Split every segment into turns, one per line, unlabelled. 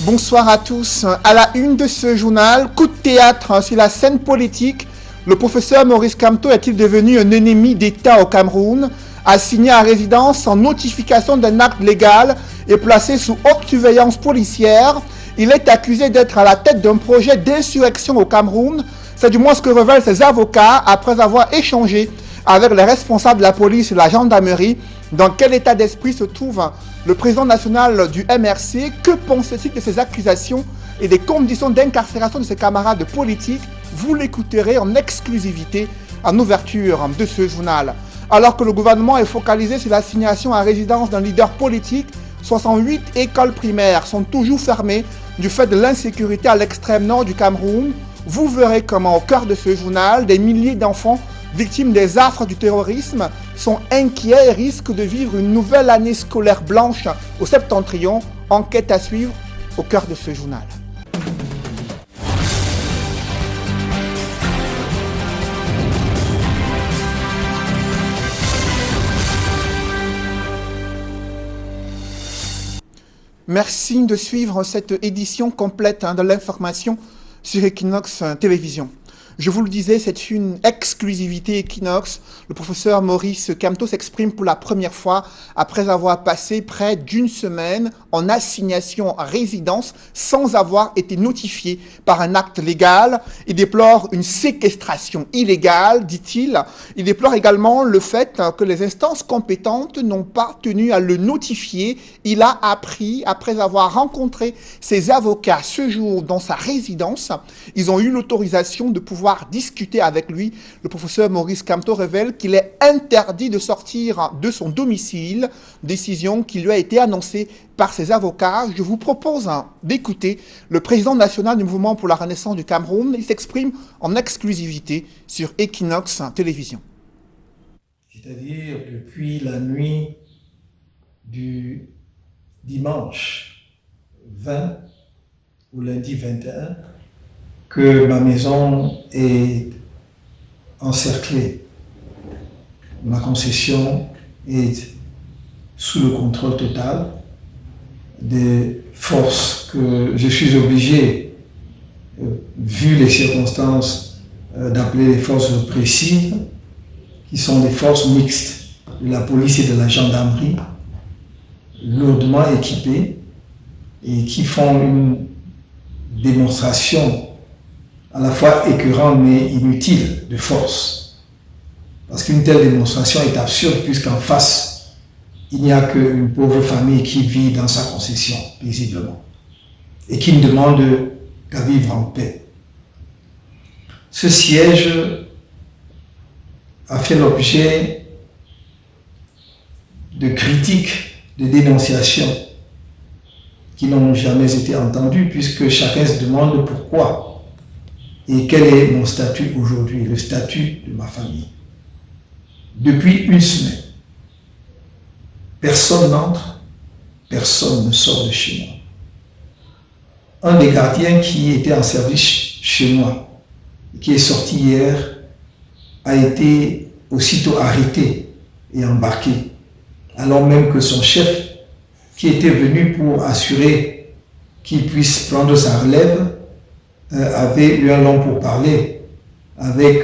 Bonsoir à tous. À la une de ce journal, coup de théâtre sur la scène politique. Le professeur Maurice Kamto est-il devenu un ennemi d'État au Cameroun? Assigné à résidence en notification d'un acte légal et placé sous haute surveillance policière, il est accusé d'être à la tête d'un projet d'insurrection au Cameroun. C'est du moins ce que révèlent ses avocats après avoir échangé avec les responsables de la police et de la gendarmerie. Dans quel état d'esprit se trouve le président national du MRC? Que pense-t-il de ces accusations et des conditions d'incarcération de ses camarades politiques? Vous l'écouterez en exclusivité en ouverture de ce journal. Alors que le gouvernement est focalisé sur l'assignation à résidence d'un leader politique, 68 écoles primaires sont toujours fermées du fait de l'insécurité à l'extrême nord du Cameroun. Vous verrez comment, au cœur de ce journal, des milliers d'enfants victimes des affres du terrorisme sont inquiets et risquent de vivre une nouvelle année scolaire blanche au septentrion. Enquête à suivre au cœur de ce journal. Merci de suivre cette édition complète de l'information sur Equinox Télévision. Je vous le disais, c'est une exclusivité Equinox. Le professeur Maurice Kamto s'exprime pour la première fois après avoir passé près d'une semaine en assignation à résidence sans avoir été notifié par un acte légal. Il déplore une séquestration illégale, dit-il. Il déplore également le fait que les instances compétentes n'ont pas tenu à le notifier. Il a appris, après avoir rencontré ses avocats ce jour dans sa résidence, ils ont eu l'autorisation de pouvoir discuter avec lui. Le professeur Maurice Kamto révèle qu'il est interdit de sortir de son domicile, décision qui lui a été annoncée par ses avocats. Je vous propose d'écouter le président national du Mouvement pour la Renaissance du Cameroun. Il s'exprime en exclusivité sur Equinox Télévision.
C'est-à-dire depuis la nuit du dimanche 20 au lundi 21, que ma maison est encerclée. Ma concession est sous le contrôle total des forces que je suis obligé, vu les circonstances, d'appeler les forces répressives, qui sont des forces mixtes de la police et de la gendarmerie, lourdement équipées et qui font une démonstration à la fois écœurant mais inutile de force. Parce qu'une telle démonstration est absurde puisqu'en face, il n'y a qu'une pauvre famille qui vit dans sa concession paisiblement et qui ne demande qu'à vivre en paix. Ce siège a fait l'objet de critiques, de dénonciations qui n'ont jamais été entendues puisque chacun se demande pourquoi. Et quel est mon statut aujourd'hui, le statut de ma famille? Depuis une semaine, personne n'entre, personne ne sort de chez moi. Un des gardiens qui était en service chez moi, qui est sorti hier, a été aussitôt arrêté et embarqué, alors même que son chef, qui était venu pour assurer qu'il puisse prendre sa relève, avait eu un long pourparler avec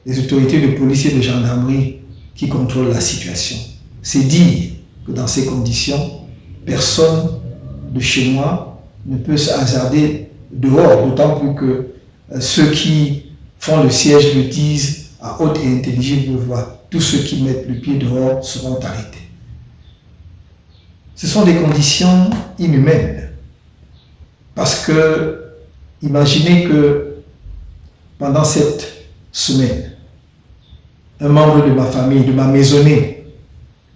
les autorités de police et de gendarmerie qui contrôlent la situation. C'est dire que dans ces conditions, personne de chez moi ne peut se hasarder dehors, d'autant plus que ceux qui font le siège le disent à haute et intelligible voix. Tous ceux qui mettent le pied dehors seront arrêtés. Ce sont des conditions inhumaines parce que imaginez que pendant cette semaine, un membre de ma famille, de ma maisonnée,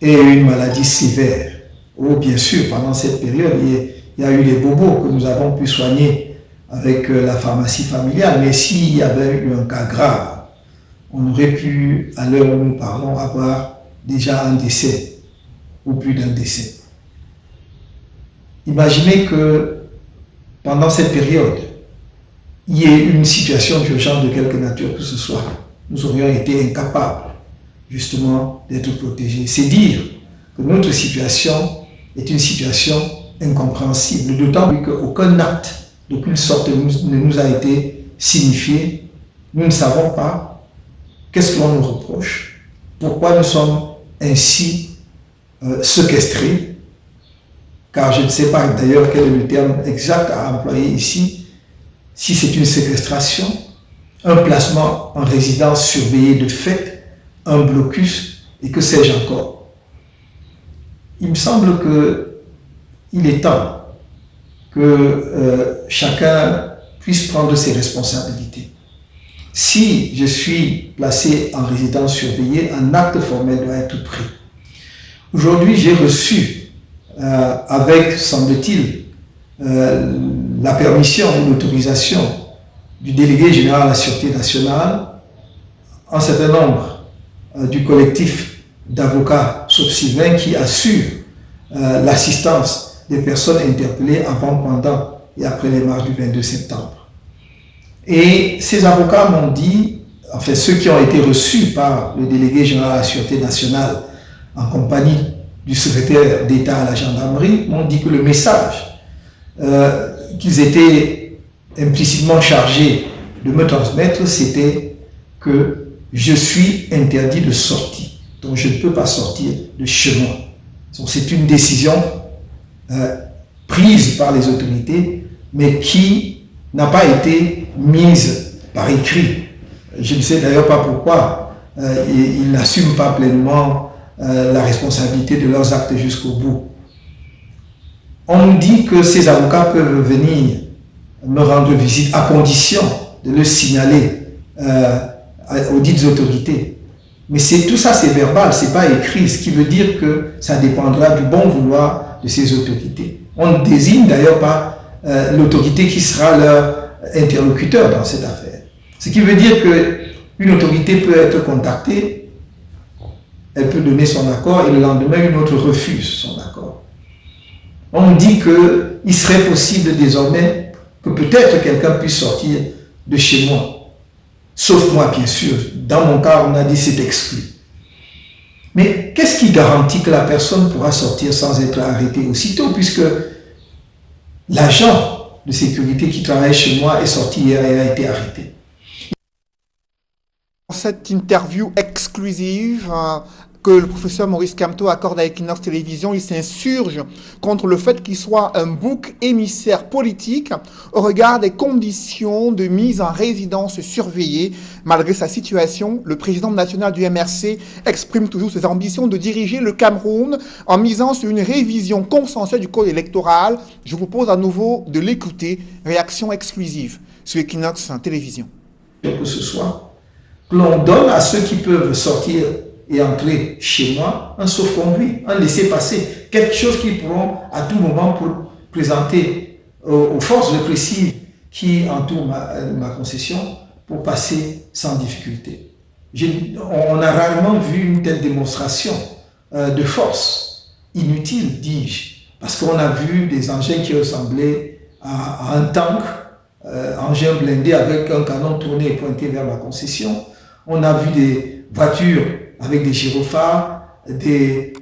ait eu une maladie sévère. Oh, bien sûr, pendant cette période, il y a eu des bobos que nous avons pu soigner avec la pharmacie familiale. Mais s'il y avait eu un cas grave, on aurait pu, à l'heure où nous parlons, avoir déjà un décès ou plus d'un décès. Imaginez que pendant cette période, il y ait une situation d'urgence de quelque nature que ce soit, nous aurions été incapables justement d'être protégés. C'est dire que notre situation est une situation incompréhensible, d'autant qu'aucun acte d'aucune sorte ne nous a été signifié. Nous ne savons pas qu'est-ce qu'on nous reproche, pourquoi nous sommes ainsi séquestrés, car je ne sais pas d'ailleurs quel est le terme exact à employer ici, si c'est une séquestration, un placement en résidence surveillée de fait, un blocus et que sais-je encore. Il me semble qu'il est temps que chacun puisse prendre ses responsabilités. Si je suis placé en résidence surveillée, un acte formel doit être pris. Aujourd'hui, j'ai reçu, avec, semble-t-il, la permission ou l'autorisation du délégué général à la Sûreté nationale, un certain nombre du collectif d'avocats Sylvain qui assure l'assistance des personnes interpellées avant, pendant et après les marches du 22 septembre. Et ces avocats m'ont dit, enfin ceux qui ont été reçus par le délégué général à la Sûreté nationale en compagnie du secrétaire d'État à la gendarmerie, m'ont dit que le message qu'ils étaient implicitement chargés de me transmettre, c'était que je suis interdit de sortie, donc je ne peux pas sortir de chez moi. Donc c'est une décision prise par les autorités, mais qui n'a pas été mise par écrit. Je ne sais d'ailleurs pas pourquoi ils n'assument pas pleinement la responsabilité de leurs actes jusqu'au bout. On nous dit que ces avocats peuvent venir me rendre visite à condition de le signaler aux dites autorités. Mais tout ça, c'est verbal, c'est pas écrit, ce qui veut dire que ça dépendra du bon vouloir de ces autorités. On ne désigne d'ailleurs pas l'autorité qui sera leur interlocuteur dans cette affaire. Ce qui veut dire qu'une autorité peut être contactée, elle peut donner son accord et le lendemain, une autre refuse son accord. On me dit qu'il serait possible désormais que peut-être quelqu'un puisse sortir de chez moi. Sauf moi, bien sûr. Dans mon cas, on a dit c'est exclu. Mais qu'est-ce qui garantit que la personne pourra sortir sans être arrêtée aussitôt, puisque l'agent de sécurité qui travaille chez moi est sorti hier et a été arrêté?
Dans cette interview exclusive que le professeur Maurice Kamto accorde à Equinox Télévision, il s'insurge contre le fait qu'il soit un bouc émissaire politique au regard des conditions de mise en résidence surveillée. Malgré sa situation, le président national du MRC exprime toujours ses ambitions de diriger le Cameroun en misant sur une révision consensuelle du code électoral. Je vous propose à nouveau de l'écouter. Réaction exclusive sur Equinox Télévision.
Que ce soit, que l'on donne à ceux qui peuvent sortir et entrer chez moi un sauf-conduit, un laissez-passer, quelque chose qu'ils pourront à tout moment pour présenter aux forces répressives qui entourent ma concession pour passer sans difficulté. On a rarement vu une telle démonstration de force, inutile, dis-je, parce qu'on a vu des engins qui ressemblaient à un tank, engin blindé avec un canon tourné et pointé vers ma concession. On a vu des voitures avec des gyrophares, des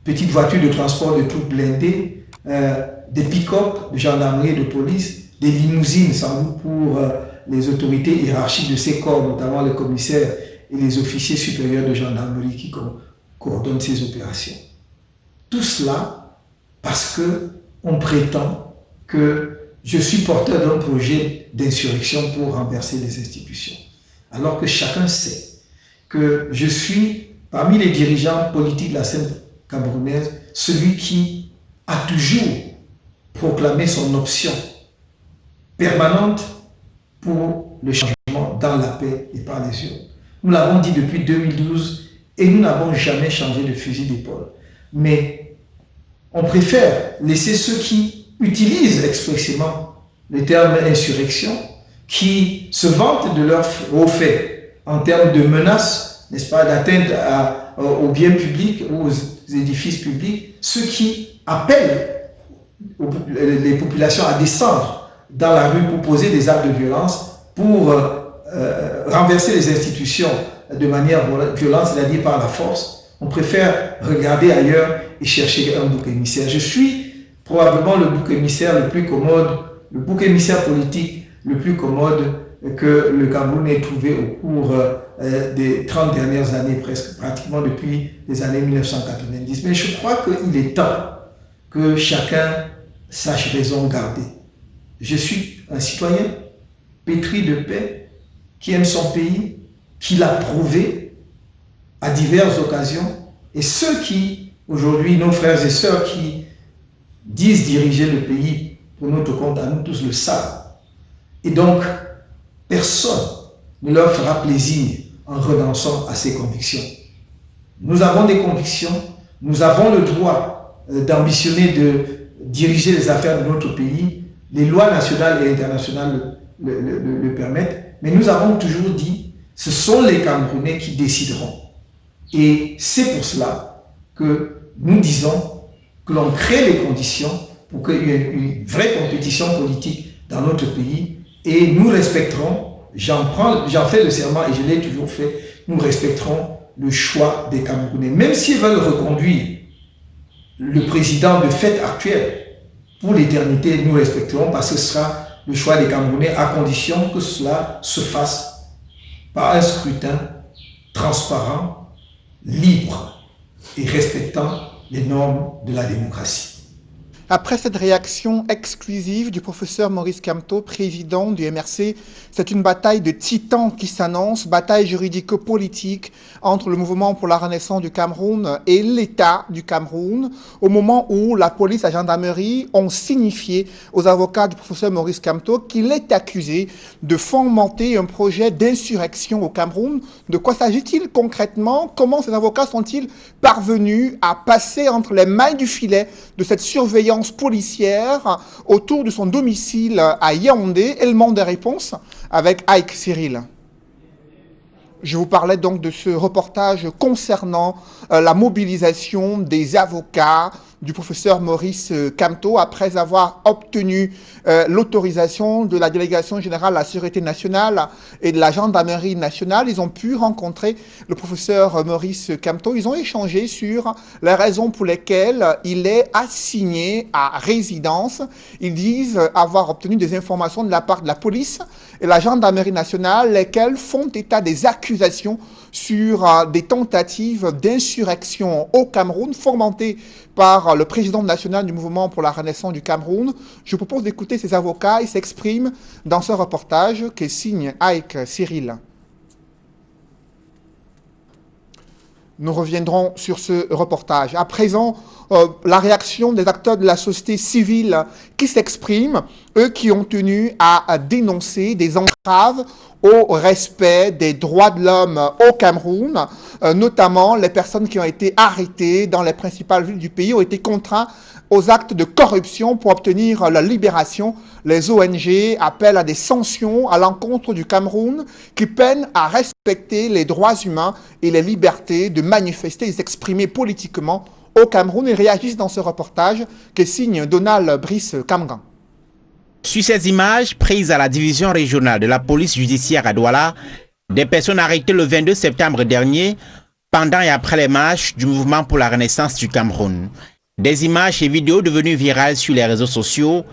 petites voitures de transport de troupes blindées, des pick-up de gendarmerie et de police, des limousines sans doute pour les autorités hiérarchiques de ces corps, notamment les commissaires et les officiers supérieurs de gendarmerie qui coordonnent ces opérations. Tout cela parce qu'on prétend que je suis porteur d'un projet d'insurrection pour renverser les institutions. Alors que chacun sait que je suis, parmi les dirigeants politiques de la scène camerounaise, celui qui a toujours proclamé son option permanente pour le changement dans la paix et par les urnes. Nous l'avons dit depuis 2012 et nous n'avons jamais changé de fusil d'épaule. Mais on préfère laisser ceux qui utilisent expressément le terme insurrection, qui se vantent de leurs hauts faits en termes de menaces, n'est-ce pas, d'atteinte aux biens publics ou aux édifices publics, ceux qui appellent les populations à descendre dans la rue pour poser des actes de violence, pour renverser les institutions de manière violente, c'est-à-dire par la force. On préfère regarder ailleurs et chercher un bouc émissaire. Je suis probablement le bouc émissaire le plus commode, le bouc émissaire politique le plus commode que le Cameroun ait trouvé au cours des 30 dernières années, pratiquement depuis les années 1990. Mais je crois qu'il est temps que chacun sache raison garder. Je suis un citoyen pétri de paix, qui aime son pays, qui l'a prouvé à diverses occasions. Et ceux qui, aujourd'hui, nos frères et sœurs qui disent diriger le pays pour notre compte, à nous tous le savent. Et donc, personne ne leur fera plaisir en renonçant à ses convictions. Nous avons des convictions, nous avons le droit d'ambitionner de diriger les affaires de notre pays. Les lois nationales et internationales le permettent, mais nous avons toujours dit, ce sont les Camerounais qui décideront. Et c'est pour cela que nous disons que l'on crée les conditions pour qu'il y ait une vraie compétition politique dans notre pays, et nous respecterons, j'en fais le serment et je l'ai toujours fait, nous respecterons le choix des Camerounais. Même s'ils veulent reconduire le président de fait actuel pour l'éternité, nous respecterons parce que ce sera le choix des Camerounais à condition que cela se fasse par un scrutin transparent, libre et respectant les normes de la démocratie.
Après cette réaction exclusive du professeur Maurice Kamto, président du MRC, c'est une bataille de titans qui s'annonce, bataille juridico-politique entre le mouvement pour la renaissance du Cameroun et l'État du Cameroun, au moment où la police et la gendarmerie ont signifié aux avocats du professeur Maurice Kamto qu'il est accusé de fomenter un projet d'insurrection au Cameroun. De quoi s'agit-il concrètement? Comment ces avocats sont-ils parvenus à passer entre les mailles du filet de cette surveillance policière autour de son domicile à Yaoundé? Élément de réponse avec Ike Cyril. Je vous parlais donc de ce reportage concernant la mobilisation des avocats du professeur Maurice Kamto après avoir obtenu l'autorisation de la délégation générale à la sécurité nationale et de la gendarmerie nationale. Ils ont pu rencontrer le professeur Maurice Kamto. Ils ont échangé sur les raisons pour lesquelles il est assigné à résidence. Ils disent avoir obtenu des informations de la part de la police et la gendarmerie nationale, lesquelles font état des accusations sur des tentatives d'insurrection au Cameroun fomentées par le président national du mouvement pour la renaissance du Cameroun. Je vous propose d'écouter ces avocats. Ils s'expriment dans ce reportage que signe Ike Cyril. Nous reviendrons sur ce reportage. À présent, la réaction des acteurs de la société civile qui s'expriment, eux qui ont tenu à dénoncer des entraves au respect des droits de l'homme au Cameroun, notamment les personnes qui ont été arrêtées dans les principales villes du pays ont été contraintes aux actes de corruption pour obtenir la libération. Les ONG appellent à des sanctions à l'encontre du Cameroun qui peine à respecter les droits humains et les libertés de manifester et s'exprimer politiquement au Cameroun. Ils réagissent dans ce reportage que signe Donald Brice Kamgan.
Sur ces images prises à la division régionale de la police judiciaire à Douala, des personnes arrêtées le 22 septembre dernier pendant et après les marches du mouvement pour la renaissance du Cameroun. Des images et vidéos devenues virales sur les réseaux sociaux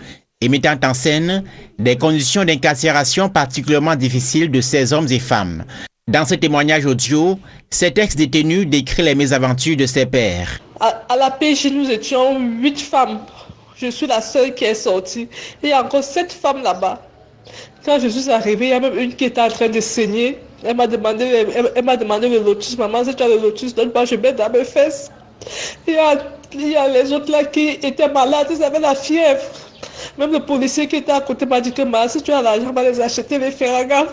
et mettant en scène des conditions d'incarcération particulièrement difficiles de ces hommes et femmes. Dans ce témoignage audio, cet ex-détenu décrit les mésaventures de ses pairs.
À la PJ, nous étions 8 femmes. Je suis la seule qui est sortie. Il y a encore 7 femmes là-bas. Quand je suis arrivée, il y a même une qui était en train de saigner. Elle m'a demandé le lotus. Maman, si tu as le lotus, donne-moi, je mets dans mes fesses. Il y a les autres là qui étaient malades, ils avaient la fièvre. Même le policier qui était à côté m'a dit que si tu as l'argent, on va les acheter, les Ferragas.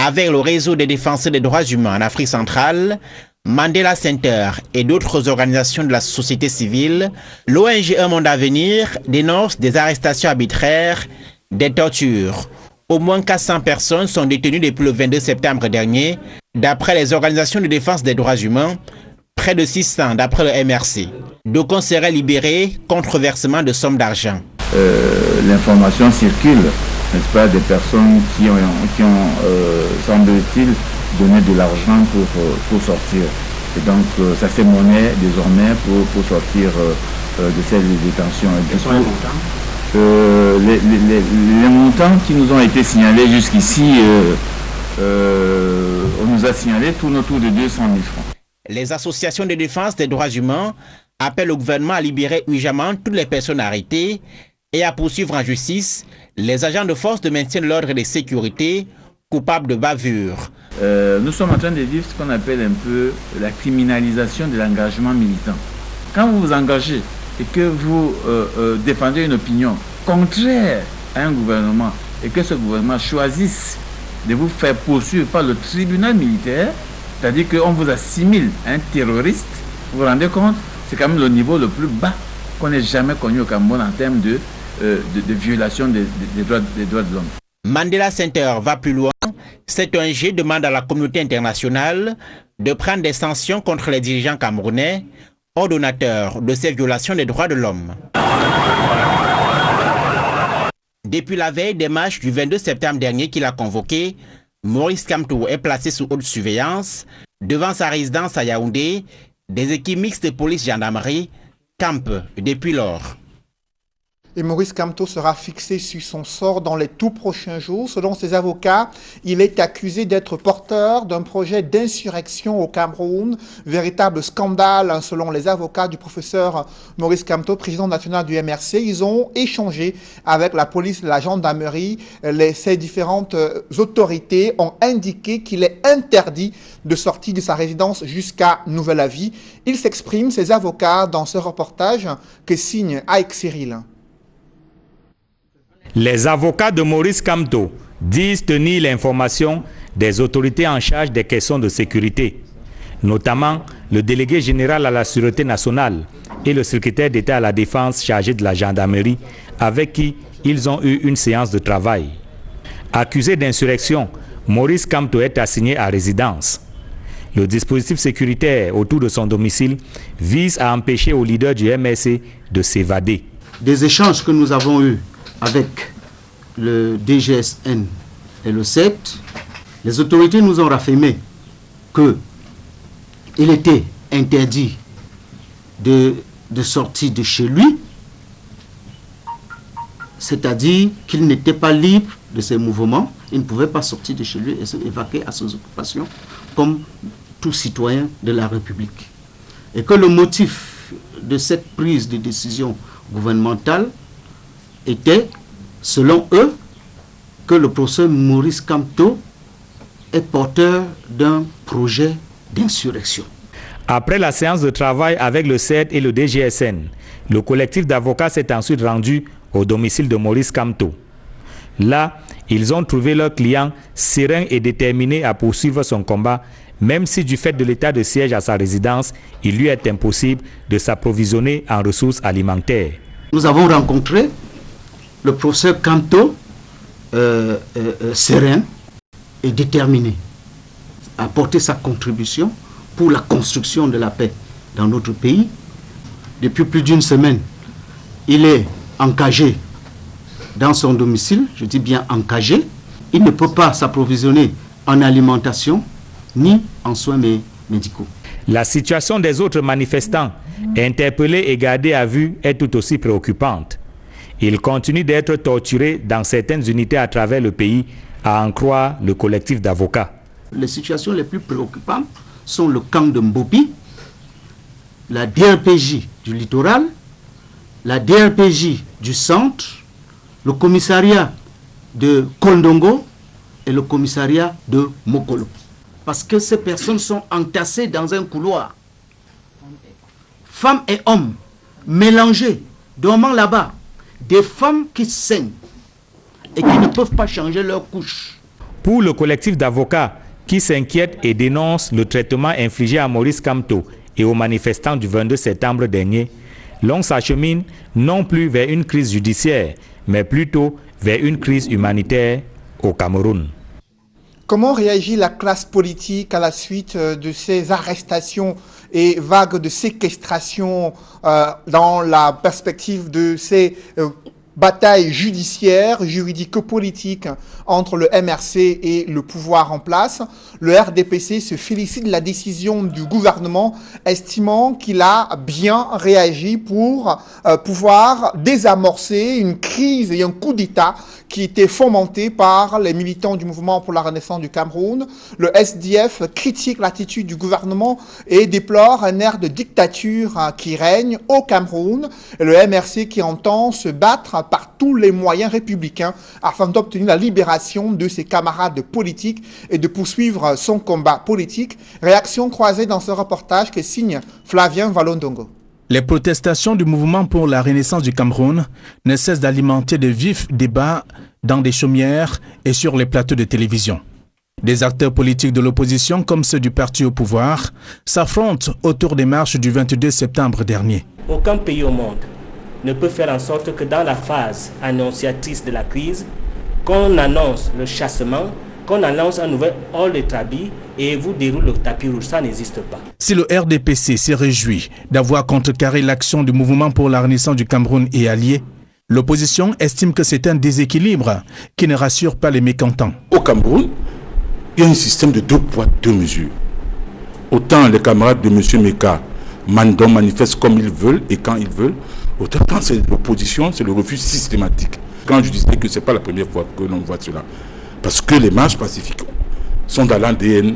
Avec le réseau des défenseurs des droits humains en Afrique centrale, Mandela Center et d'autres organisations de la société civile, l'ONG Un Monde à Venir dénonce des arrestations arbitraires, des tortures. Au moins 400 personnes sont détenues depuis le 22 septembre dernier, d'après les organisations de défense des droits humains, près de 600 d'après le MRC. D'aucuns seraient libérés contre versement de sommes d'argent.
L'information circule, n'est-ce pas, des personnes qui ont semble-t-il, donné de l'argent pour sortir. Et donc, ça fait monnaie désormais pour sortir de ces détentions. Quels sont les montants? Les montants qui nous ont été signalés jusqu'ici, on nous a signalé tournent autour de 200 000 francs.
Les associations de défense des droits humains appellent le gouvernement à libérer urgemment toutes les personnes arrêtées et à poursuivre en justice les agents de force de maintien de l'ordre et de sécurité coupables de bavure.
Nous sommes en train de vivre ce qu'on appelle un peu la criminalisation de l'engagement militant. Quand vous vous engagez et que vous défendez une opinion contraire à un gouvernement et que ce gouvernement choisisse de vous faire poursuivre par le tribunal militaire, c'est-à-dire qu'on vous assimile à un terroriste, vous vous rendez compte? C'est quand même le niveau le plus bas qu'on ait jamais connu au Cameroun en termes de violation des droits de l'homme.
Mandela Center va plus loin. Cette ONG demande à la communauté internationale de prendre des sanctions contre les dirigeants camerounais, ordonnateurs de ces violations des droits de l'homme. Depuis la veille des marches du 22 septembre dernier qu'il a convoqué, Maurice Kamto est placé sous haute surveillance. Devant sa résidence à Yaoundé, des équipes mixtes de police-gendarmerie campent depuis lors.
Et Maurice Kamto sera fixé sur son sort dans les tout prochains jours. Selon ses avocats, il est accusé d'être porteur d'un projet d'insurrection au Cameroun. Véritable scandale, selon les avocats du professeur Maurice Kamto, président national du MRC. Ils ont échangé avec la police et la gendarmerie. Ces différentes autorités ont indiqué qu'il est interdit de sortir de sa résidence jusqu'à nouvel avis. Il s'exprime, ses avocats, dans ce reportage que signe Aïk Cyril.
Les avocats de Maurice Kamto disent tenir l'information des autorités en charge des questions de sécurité, notamment le délégué général à la Sûreté nationale et le secrétaire d'État à la Défense chargé de la gendarmerie, avec qui ils ont eu une séance de travail. Accusé d'insurrection, Maurice Kamto est assigné à résidence. Le dispositif sécuritaire autour de son domicile vise à empêcher au leader du MRC de s'évader.
Des échanges que nous avons eus avec le DGSN et le CET, les autorités nous ont raffirmé qu'il était interdit de sortir de chez lui, c'est-à-dire qu'il n'était pas libre de ses mouvements, il ne pouvait pas sortir de chez lui et se évacuer à ses occupations comme tout citoyen de la République. Et que le motif de cette prise de décision gouvernementale était, selon eux, que le professeur Maurice Kamto est porteur d'un projet d'insurrection.
Après la séance de travail avec le CED et le DGSN, le collectif d'avocats s'est ensuite rendu au domicile de Maurice Kamto. Là, ils ont trouvé leur client serein et déterminé à poursuivre son combat, même si du fait de l'état de siège à sa résidence, il lui est impossible de s'approvisionner en ressources alimentaires.
Nous avons rencontré le professeur Kamto serein et déterminé à apporter sa contribution pour la construction de la paix dans notre pays. Depuis plus d'une semaine, il est encagé dans son domicile, je dis bien encagé. Il ne peut pas s'approvisionner en alimentation ni en soins médicaux.
La situation des autres manifestants, interpellés et gardés à vue, est tout aussi préoccupante. Ils continuent d'être torturés dans certaines unités à travers le pays, à en croire le collectif d'avocats.
Les situations les plus préoccupantes sont le camp de Mbopi, la DRPJ du littoral, la DRPJ du centre, le commissariat de Kondongo et le commissariat de Mokolo. Parce que ces personnes sont entassées dans un couloir. Femmes et hommes mélangés, dormant là-bas. Des femmes qui saignent et qui ne peuvent pas changer leur couche.
Pour le collectif d'avocats qui s'inquiète et dénonce le traitement infligé à Maurice Kamto et aux manifestants du 22 septembre dernier, l'on s'achemine non plus vers une crise judiciaire, mais plutôt vers une crise humanitaire au Cameroun.
Comment réagit la classe politique à la suite de ces arrestations et vagues de séquestration dans la perspective de ces bataille judiciaire, juridico-politique entre le MRC et le pouvoir en place. Le RDPC se félicite de la décision du gouvernement, estimant qu'il a bien réagi pour pouvoir désamorcer une crise et un coup d'État qui était fomenté par les militants du mouvement pour la renaissance du Cameroun. Le SDF critique l'attitude du gouvernement et déplore un air de dictature qui règne au Cameroun. Et le MRC qui entend se battre par tous les moyens républicains afin d'obtenir la libération de ses camarades politiques et de poursuivre son combat politique. Réaction croisée dans ce reportage que signe Flavien Valondongo.
Les protestations du mouvement pour la renaissance du Cameroun ne cessent d'alimenter de vifs débats dans des chaumières et sur les plateaux de télévision. Des acteurs politiques de l'opposition, comme ceux du parti au pouvoir, s'affrontent autour des marches du 22 septembre dernier.
Aucun pays au monde ne peut faire en sorte que dans la phase annonciatrice de la crise, qu'on annonce le chassement, qu'on annonce un nouvel hall de Trabi et vous déroule le tapis rouge, ça n'existe pas.
Si le RDPC s'est réjoui d'avoir contrecarré l'action du mouvement pour la renaissance du Cameroun et alliés, l'opposition estime que c'est un déséquilibre qui ne rassure pas les mécontents.
Au Cameroun, il y a un système de 2 poids, 2 mesures. Autant les camarades de M. Meka manifestent comme ils veulent et quand ils veulent, autant quand c'est l'opposition, c'est le refus systématique. Quand je disais que ce n'est pas la première fois que l'on voit cela. Parce que les marches pacifiques sont dans l'ADN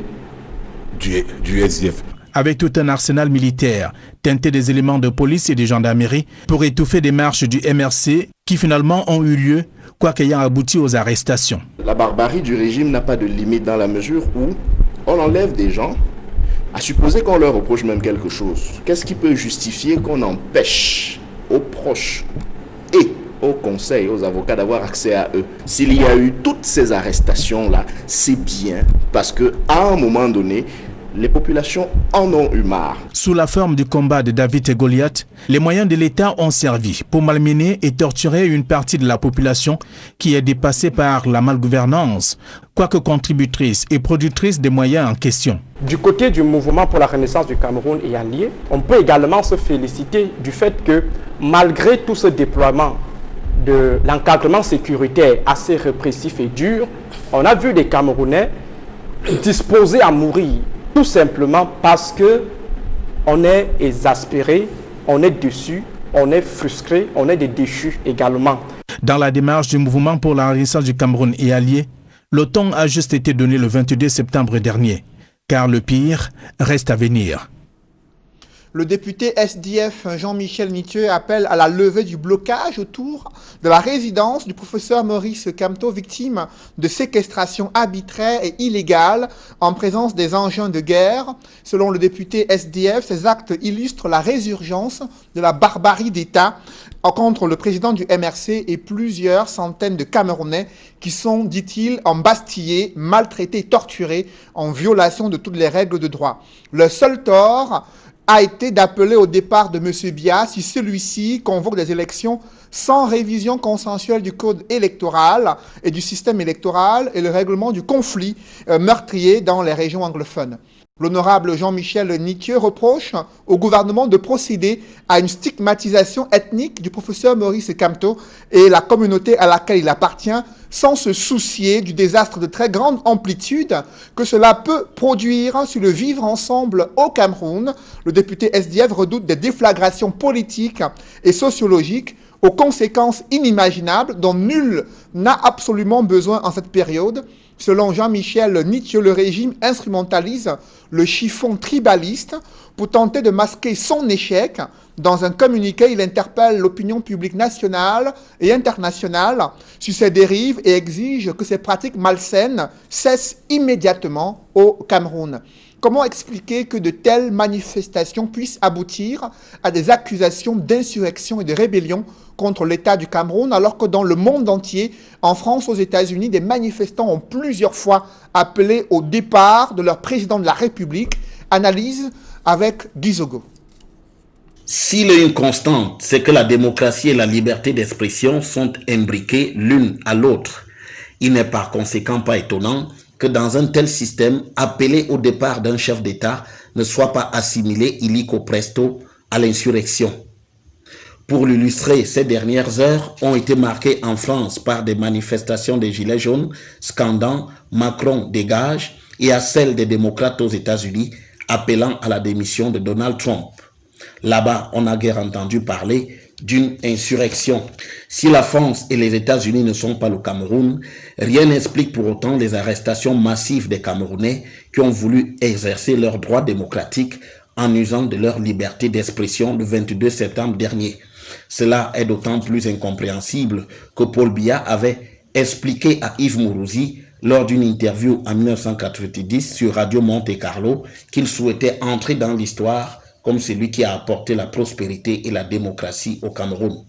du SDF.
Avec tout un arsenal militaire, teinté des éléments de police et de gendarmerie pour étouffer des marches du MRC qui finalement ont eu lieu, quoique ayant abouti aux arrestations.
La barbarie du régime n'a pas de limite dans la mesure où on enlève des gens, à supposer qu'on leur reproche même quelque chose. Qu'est-ce qui peut justifier qu'on empêche aux proches et aux conseils, aux avocats d'avoir accès à eux? S'il y a eu toutes ces arrestations-là, c'est bien parce qu'à un moment donné, les populations en ont eu marre.
Sous la forme du combat de David et Goliath, les moyens de l'État ont servi pour malmener et torturer une partie de la population qui est dépassée par la malgouvernance, quoique contributrice et productrice des moyens en question.
Du côté du mouvement pour la renaissance du Cameroun et alliés, on peut également se féliciter du fait que malgré tout ce déploiement de l'encadrement sécuritaire assez répressif et dur, on a vu des Camerounais disposés à mourir. Tout simplement parce que on est exaspéré, on est déçu, on est frustré, on est des déchus également.
Dans la démarche du mouvement pour la renaissance du Cameroun et alliés, le ton a juste été donné le 22 septembre dernier, car le pire reste à venir.
Le député SDF Jean-Michel Nitieux appelle à la levée du blocage autour de la résidence du professeur Maurice Kamto, victime de séquestration arbitraire et illégale en présence des engins de guerre. Selon le député SDF, ces actes illustrent la résurgence de la barbarie d'État contre le président du MRC et plusieurs centaines de Camerounais qui sont, dit-il, embastillés, maltraités, torturés en violation de toutes les règles de droit. Le seul tort a été d'appeler au départ de M. Biya si celui-ci convoque des élections sans révision consensuelle du code électoral et du système électoral et le règlement du conflit meurtrier dans les régions anglophones. L'honorable Jean-Michel Nitieux reproche au gouvernement de procéder à une stigmatisation ethnique du professeur Maurice Kamto et la communauté à laquelle il appartient, sans se soucier du désastre de très grande amplitude que cela peut produire sur le vivre ensemble au Cameroun. Le député SDF redoute des déflagrations politiques et sociologiques aux conséquences inimaginables dont nul n'a absolument besoin en cette période. Selon Jean-Michel Nitieux, le régime instrumentalise le chiffon tribaliste pour tenter de masquer son échec. Dans un communiqué, il interpelle l'opinion publique nationale et internationale sur ces dérives et exige que ces pratiques malsaines cessent immédiatement au Cameroun. Comment expliquer que de telles manifestations puissent aboutir à des accusations d'insurrection et de rébellion contre l'État du Cameroun, alors que dans le monde entier, en France, aux États-Unis, des manifestants ont plusieurs fois appelé au départ de leur président de la République? Analyse avec Guy Zogo.
S'il est une constante, c'est que la démocratie et la liberté d'expression sont imbriquées l'une à l'autre. Il n'est par conséquent pas étonnant que dans un tel système, appeler au départ d'un chef d'État ne soit pas assimilé illico presto à l'insurrection. Pour l'illustrer, ces dernières heures ont été marquées en France par des manifestations des Gilets jaunes scandant « Macron dégage » et à celles des démocrates aux États-Unis appelant à la démission de Donald Trump. Là-bas, on n'a guère entendu parler d'une insurrection. Si la France et les États-Unis ne sont pas le Cameroun, rien n'explique pour autant les arrestations massives des Camerounais qui ont voulu exercer leurs droits démocratiques en usant de leur liberté d'expression le 22 septembre dernier. Cela est d'autant plus incompréhensible que Paul Biya avait expliqué à Yves Mourouzi lors d'une interview en 1990 sur Radio Monte Carlo qu'il souhaitait entrer dans l'histoire comme celui qui a apporté la prospérité et la démocratie au Cameroun.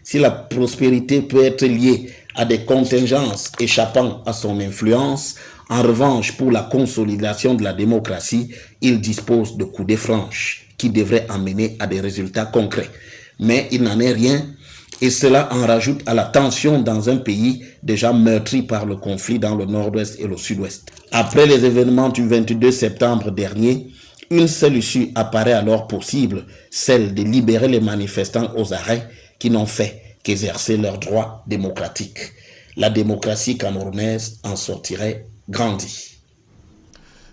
Si la prospérité peut être liée à des contingences échappant à son influence, en revanche, pour la consolidation de la démocratie, il dispose de coudées franches qui devraient amener à des résultats concrets. Mais il n'en est rien et cela en rajoute à la tension dans un pays déjà meurtri par le conflit dans le nord-ouest et le sud-ouest. Après les événements du 22 septembre dernier, une seule issue apparaît alors possible, celle de libérer les manifestants aux arrêts qui n'ont fait qu'exercer leurs droits démocratiques. La démocratie camerounaise en sortirait grandie.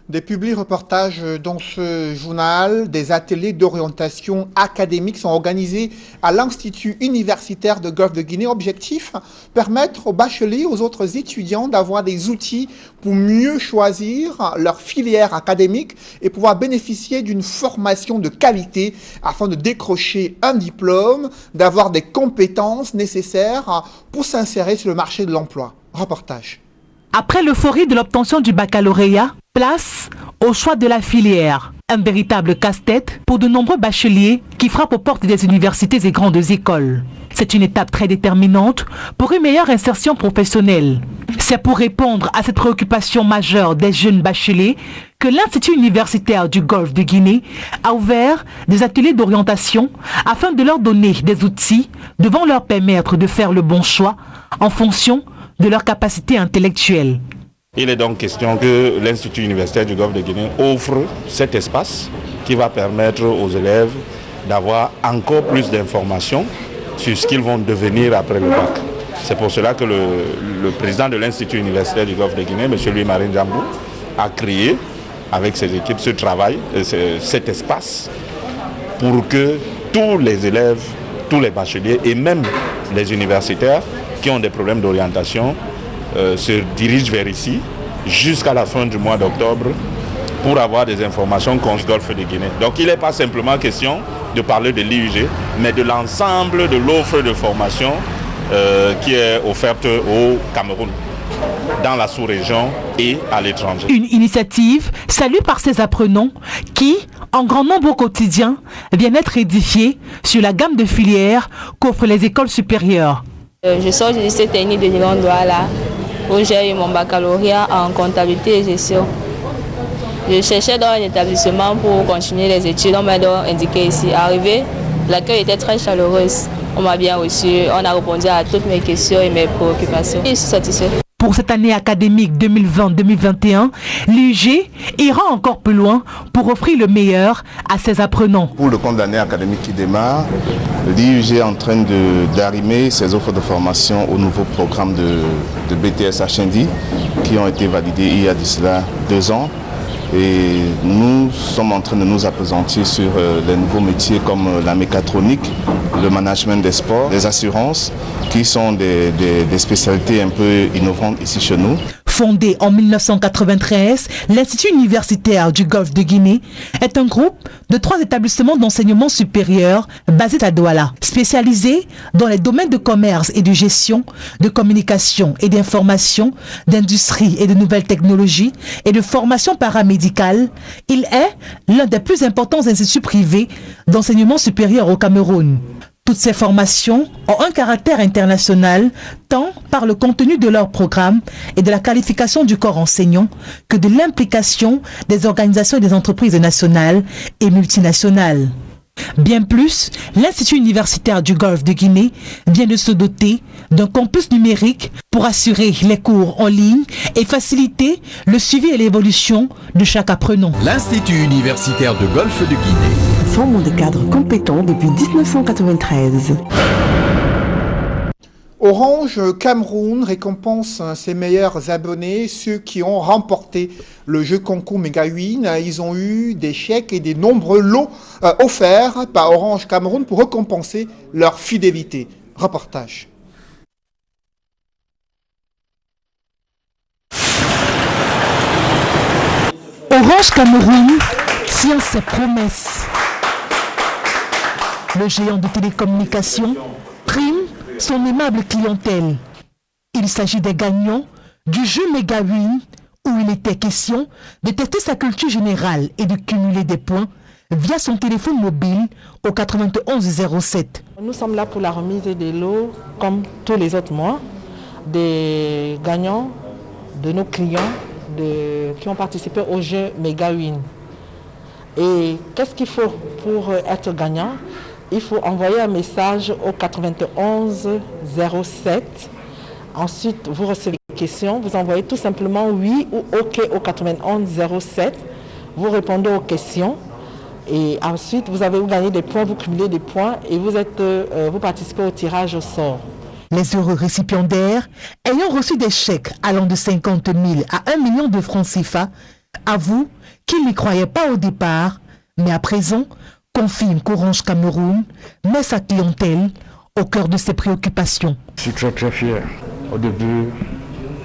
Des publi-reportages dans ce journal, des ateliers d'orientation académique sont organisés à l'Institut universitaire de Golfe de Guinée. Objectif, permettre aux bacheliers, aux autres étudiants d'avoir des outils pour mieux choisir leur filière académique et pouvoir bénéficier d'une formation de qualité afin de décrocher un diplôme, d'avoir des compétences nécessaires pour s'insérer sur le marché de l'emploi. Reportage.
Après l'euphorie de l'obtention du baccalauréat, place au choix de la filière. Un véritable casse-tête pour de nombreux bacheliers qui frappent aux portes des universités et grandes écoles. C'est une étape très déterminante pour une meilleure insertion professionnelle. C'est pour répondre à cette préoccupation majeure des jeunes bacheliers que l'Institut universitaire du Golfe de Guinée a ouvert des ateliers d'orientation afin de leur donner des outils devant leur permettre de faire le bon choix en fonction de leur capacité intellectuelle.
Il est donc question que l'Institut universitaire du Golfe de Guinée offre cet espace qui va permettre aux élèves d'avoir encore plus d'informations sur ce qu'ils vont devenir après le bac. C'est pour cela que le président de l'Institut universitaire du Golfe de Guinée, M. Louis-Marie Njambou, a créé avec ses équipes ce travail, cet espace pour que tous les élèves, tous les bacheliers et même les universitaires qui ont des problèmes d'orientation se dirigent vers ici jusqu'à la fin du mois d'octobre pour avoir des informations contre le Golfe de Guinée. Donc il n'est pas simplement question de parler de l'IUG, mais de l'ensemble de l'offre de formation qui est offerte au Cameroun, dans la sous-région et à l'étranger.
Une initiative saluée par ces apprenants qui, en grand nombre au quotidien, viennent être édifiés sur la gamme de filières qu'offrent les écoles supérieures.
Je sors du lycée technique de Nilon-Douala où j'ai eu mon baccalauréat en comptabilité et gestion. Je cherchais dans un établissement pour continuer les études. On m'a donc indiqué ici. Arrivé, l'accueil était très chaleureux. On m'a bien reçu. On a répondu à toutes mes questions et mes préoccupations. Je suis satisfait.
Pour cette année académique 2020-2021, l'UG ira encore plus loin pour offrir le meilleur à ses apprenants.
Pour le compte de l'année académique qui démarre, l'IUG est en train d'arrimer ses offres de formation au nouveau programme de BTS HND qui ont été validés il y a de cela 2 ans. Et nous sommes en train de nous appesantir sur les nouveaux métiers comme la mécatronique, le management des sports, les assurances, qui sont des spécialités un peu innovantes ici chez nous.
Fondé en 1993, l'Institut universitaire du Golfe de Guinée est un groupe de 3 établissements d'enseignement supérieur basés à Douala, spécialisés dans les domaines de commerce et de gestion, de communication et d'information, d'industrie et de nouvelles technologies et de formation paramédicale. Il est l'un des plus importants instituts privés d'enseignement supérieur au Cameroun. Toutes ces formations ont un caractère international, tant par le contenu de leur programme et de la qualification du corps enseignant que de l'implication des organisations et des entreprises nationales et multinationales. Bien plus, l'Institut universitaire du Golfe de Guinée vient de se doter d'un campus numérique pour assurer les cours en ligne et faciliter le suivi et l'évolution de chaque apprenant.
L'Institut universitaire de Golfe de Guinée formons des cadres compétents depuis 1993.
Orange Cameroun récompense ses meilleurs abonnés, ceux qui ont remporté le jeu concours Megawin. Ils ont eu des chèques et des nombreux lots offerts par Orange Cameroun pour récompenser leur fidélité. Reportage.
Orange Cameroun tient ses promesses. Le géant de télécommunications prime son aimable clientèle. Il s'agit des gagnants du jeu Megawin où il était question de tester sa culture générale et de cumuler des points via son téléphone mobile au 9107.
Nous sommes là pour la remise des lots comme tous les autres mois des gagnants, de nos clients qui ont participé au jeu Megawin. Et qu'est-ce qu'il faut pour être gagnant? Il faut envoyer un message au 9107. Ensuite, vous recevez une question. Vous envoyez tout simplement oui ou OK au 9107. Vous répondez aux questions. Et ensuite, vous gagné des points, vous cumulez des points et vous participez au tirage au sort.
Les heureux récipiendaires, ayant reçu des chèques allant de 50 000 à 1 million de francs CFA, avouent qu'ils n'y croyaient pas au départ, mais à présent, confirme qu'Orange Cameroun met sa clientèle au cœur de ses préoccupations.
Je suis très très fier. Au début,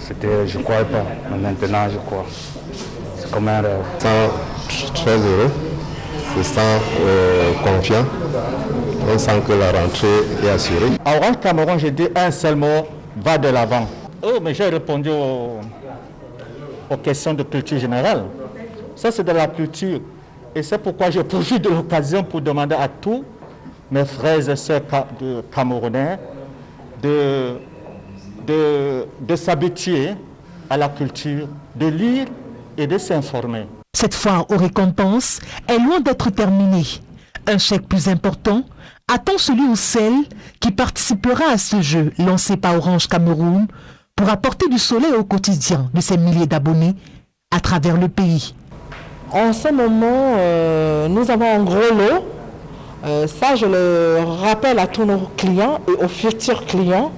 je ne croyais pas, mais maintenant je crois. C'est comme un rêve.
Très heureux, je sens confiant, on sent que la rentrée est assurée.
À Orange Cameroun, j'ai dit un seul mot, va de l'avant. Oh, mais j'ai répondu aux questions de culture générale. Ça, c'est de la culture. Et c'est pourquoi j'ai profité de l'occasion pour demander à tous mes frères et sœurs camerounais de s'habituer à la culture, de lire et de s'informer.
Cette foire aux récompenses est loin d'être terminée. Un chèque plus important attend celui ou celle qui participera à ce jeu lancé par Orange Cameroun pour apporter du soleil au quotidien de ses milliers d'abonnés à travers le pays.
En ce moment, nous avons un gros lot. Ça, je le rappelle à tous nos clients et aux futurs clients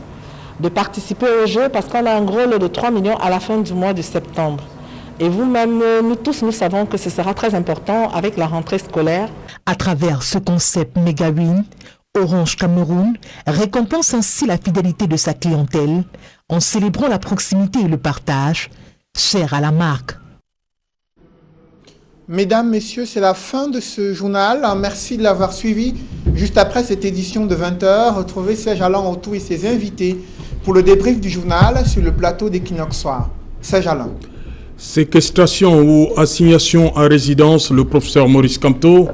de participer au jeu parce qu'on a un gros lot de 3 millions à la fin du mois de septembre. Et vous-même, nous tous, nous savons que ce sera très important avec la rentrée scolaire.
À travers ce concept Megawin, Orange Cameroun récompense ainsi la fidélité de sa clientèle en célébrant la proximité et le partage, cher à la marque.
Mesdames, Messieurs, c'est la fin de ce journal. Merci de l'avoir suivi. Juste après cette édition de 20h, retrouvez Serge Alain Autou et ses invités pour le débrief du journal sur le plateau d'Equinox Soir. Serge Alain.
Séquestration ou assignation à résidence, le professeur Maurice Kamto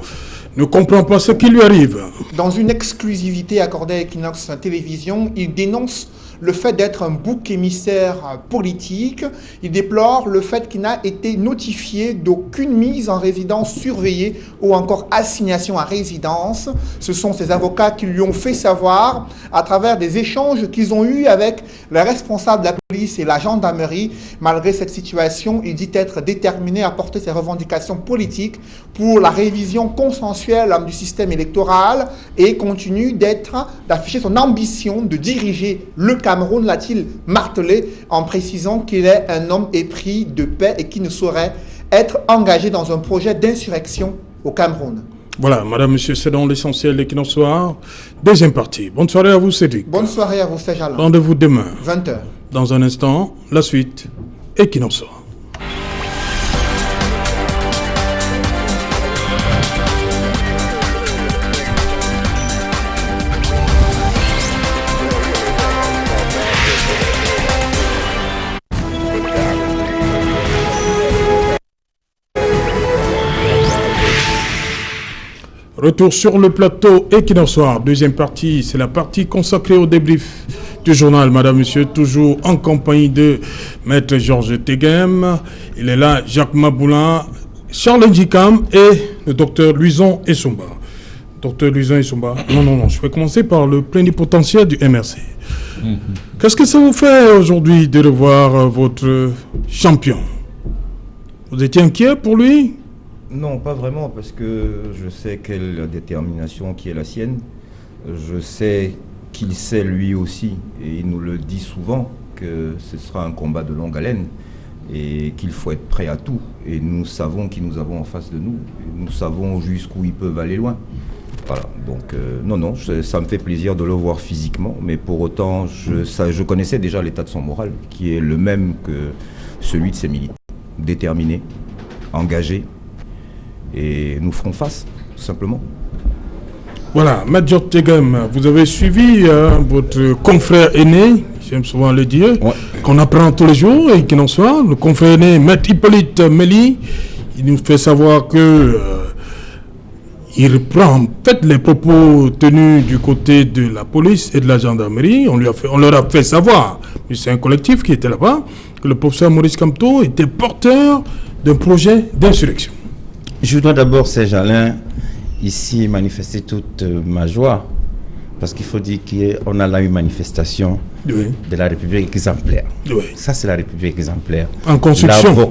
ne comprend pas ce qui lui arrive.
Dans une exclusivité accordée à Equinox Télévision, il dénonce le fait d'être un bouc émissaire politique. Il déplore le fait qu'il n'a été notifié d'aucune mise en résidence surveillée ou encore assignation à résidence. Ce sont ses avocats qui lui ont fait savoir à travers des échanges qu'ils ont eus avec les responsables de la police et la gendarmerie. Malgré cette situation, il dit être déterminé à porter ses revendications politiques pour la révision consensuelle du système électoral et continue d'afficher son ambition de diriger le Cameroun, l'a-t-il martelé en précisant qu'il est un homme épris de paix et qui ne saurait être engagé dans un projet d'insurrection au Cameroun.
Voilà, madame, monsieur, c'est dans l'essentiel d'Equinox Soir. Deuxième partie. Bonne soirée à vous, Cédric.
Bonne soirée à vous, Serge Alain.
Rendez-vous demain.
20h.
Dans un instant, la suite, Equinox Soir. Retour sur le plateau Equinox Soir. Deuxième partie, c'est la partie consacrée au débrief du journal. Madame, monsieur, toujours en compagnie de Maître Georges Teguem. Il est là, Jacques Maboulin, Charles Ndjikam et le docteur Luison Essumba. Docteur Luison Essumba, non, je vais commencer par le plénipotentiaire du MRC. Qu'est-ce que ça vous fait aujourd'hui de revoir votre champion? Vous étiez inquiet pour lui?
Non, pas vraiment, parce que je sais quelle détermination qui est la sienne. Je sais qu'il sait lui aussi, et il nous le dit souvent, que ce sera un combat de longue haleine et qu'il faut être prêt à tout. Et nous savons qui nous avons en face de nous. Nous savons jusqu'où ils peuvent aller loin. Voilà, donc non, ça me fait plaisir de le voir physiquement, mais pour autant, je connaissais déjà l'état de son moral, qui est le même que celui de ses militants. Déterminés, engagés, et nous ferons face, tout simplement.
Voilà, Major Tegem, vous avez suivi votre confrère aîné, j'aime souvent le dire, qu'on apprend tous les jours et qui n'en soit. Le confrère aîné, Maître Hippolyte Méli, il nous fait savoir que il reprend en fait les propos tenus du côté de la police et de la gendarmerie. On leur a fait savoir, mais c'est un collectif qui était là-bas, que le professeur Maurice Kamto était porteur d'un projet d'insurrection.
Je dois d'abord, Serge Alain, ici manifester toute ma joie, parce qu'il faut dire qu'on a là une manifestation de la République exemplaire. Ça, c'est la République exemplaire.
En construction.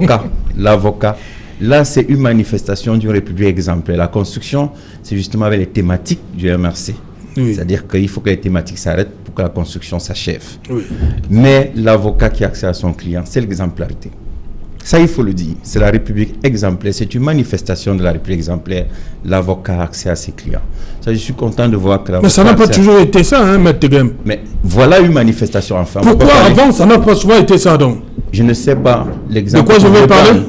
L'avocat. Là, c'est une manifestation d'une République exemplaire. La construction, c'est justement avec les thématiques du MRC. C'est-à-dire qu'il faut que les thématiques s'arrêtent pour que la construction s'achève. Mais l'avocat qui a accès à son client, c'est l'exemplarité. Ça, il faut le dire. C'est la République exemplaire. C'est une manifestation de la République exemplaire. L'avocat a accès à ses clients. Ça, je suis content de voir que l'avocat...
Mais ça n'a pas toujours été ça, hein, Maître Tegem.
Mais voilà une manifestation, enfin.
Pourquoi avant, ça n'a pas souvent été ça, donc?
Je ne sais pas l'exemple. De quoi je vais parler?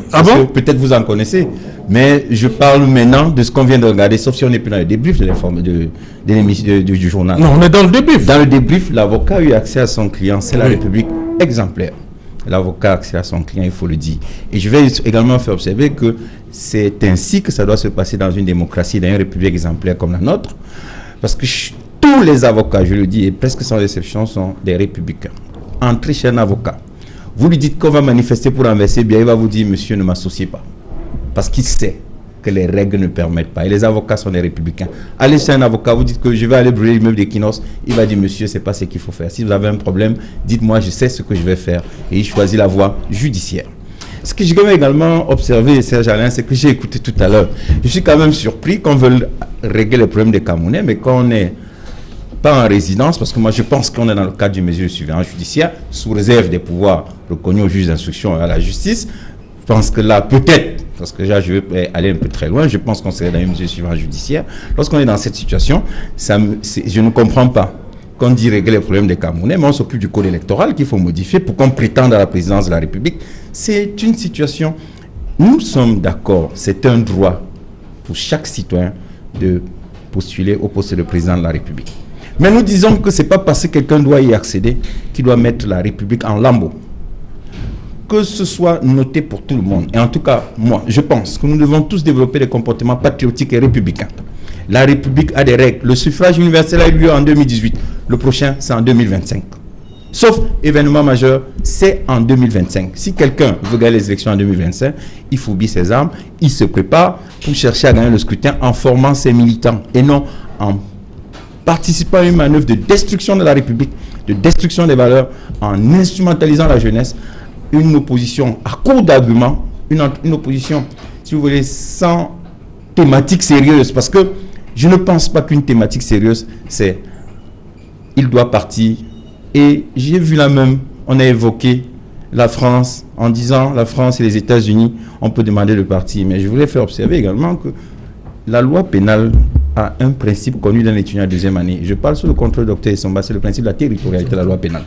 Peut-être
vous en connaissez. Mais je parle maintenant de ce qu'on vient de regarder, sauf si on n'est plus dans le débrief du journal.
Non, on est dans le débrief.
Dans le débrief, l'avocat a eu accès à son client. C'est la République exemplaire. L'avocat a accès à son client, il faut le dire. Et je vais également faire observer que c'est ainsi que ça doit se passer dans une démocratie, dans une république exemplaire comme la nôtre. Parce que tous les avocats, je le dis, et presque sans exception, sont des républicains. Entrez chez un avocat. Vous lui dites qu'on va manifester pour renverser bien, il va vous dire, monsieur, ne m'associez pas. Parce qu'il sait que les règles ne permettent pas. Et les avocats sont des républicains. Allez chez un avocat, vous dites que je vais aller brûler l'immeuble d'Equinos. Il va dire, monsieur, c'est pas ce qu'il faut faire. Si vous avez un problème, dites-moi, je sais ce que je vais faire. Et il choisit la voie judiciaire. Ce que j'ai également observé, Serge Alain, c'est que j'ai écouté tout à l'heure. Je suis quand même surpris qu'on veut régler les problèmes des Camerounais, mais quand on n'est pas en résidence, parce que moi je pense qu'on est dans le cadre d'une mesure de surveillance judiciaire, sous réserve des pouvoirs reconnus au juge d'instruction et à la justice. Je pense que là, peut-être, parce que là, je vais aller un peu très loin, je pense qu'on serait dans une mesure de surveillance judiciaire. Lorsqu'on est dans cette situation, je ne comprends pas qu'on dit régler les problèmes des Camerounais, mais on s'occupe du code électoral qu'il faut modifier pour qu'on prétende à la présidence de la République. C'est une situation, nous sommes d'accord, c'est un droit pour chaque citoyen de postuler au poste de président de la République. Mais nous disons que ce n'est pas parce que quelqu'un doit y accéder qu'il doit mettre la République en lambeaux. Que ce soit noté pour tout le monde. Et en tout cas, moi, je pense que nous devons tous développer des comportements patriotiques et républicains. La République a des règles. Le suffrage universel a eu lieu en 2018. Le prochain, c'est en 2025. Sauf événement majeur, c'est en 2025. Si quelqu'un veut gagner les élections en 2025, il faut oublier ses armes, il se prépare pour chercher à gagner le scrutin en formant ses militants et non en participant à une manœuvre de destruction de la République, de destruction des valeurs, en instrumentalisant la jeunesse. Une opposition à court d'arguments, une opposition, si vous voulez, sans thématique sérieuse. Parce que je ne pense pas qu'une thématique sérieuse, c'est il doit partir. Et j'ai vu là même, on a évoqué la France, en disant la France et les États-Unis, on peut demander de partir. Mais je voulais faire observer également que la loi pénale a un principe connu d'un étudiant de deuxième année. Je parle sous le contrôle du Dr Essomba, c'est le principe de la territorialité de la loi pénale.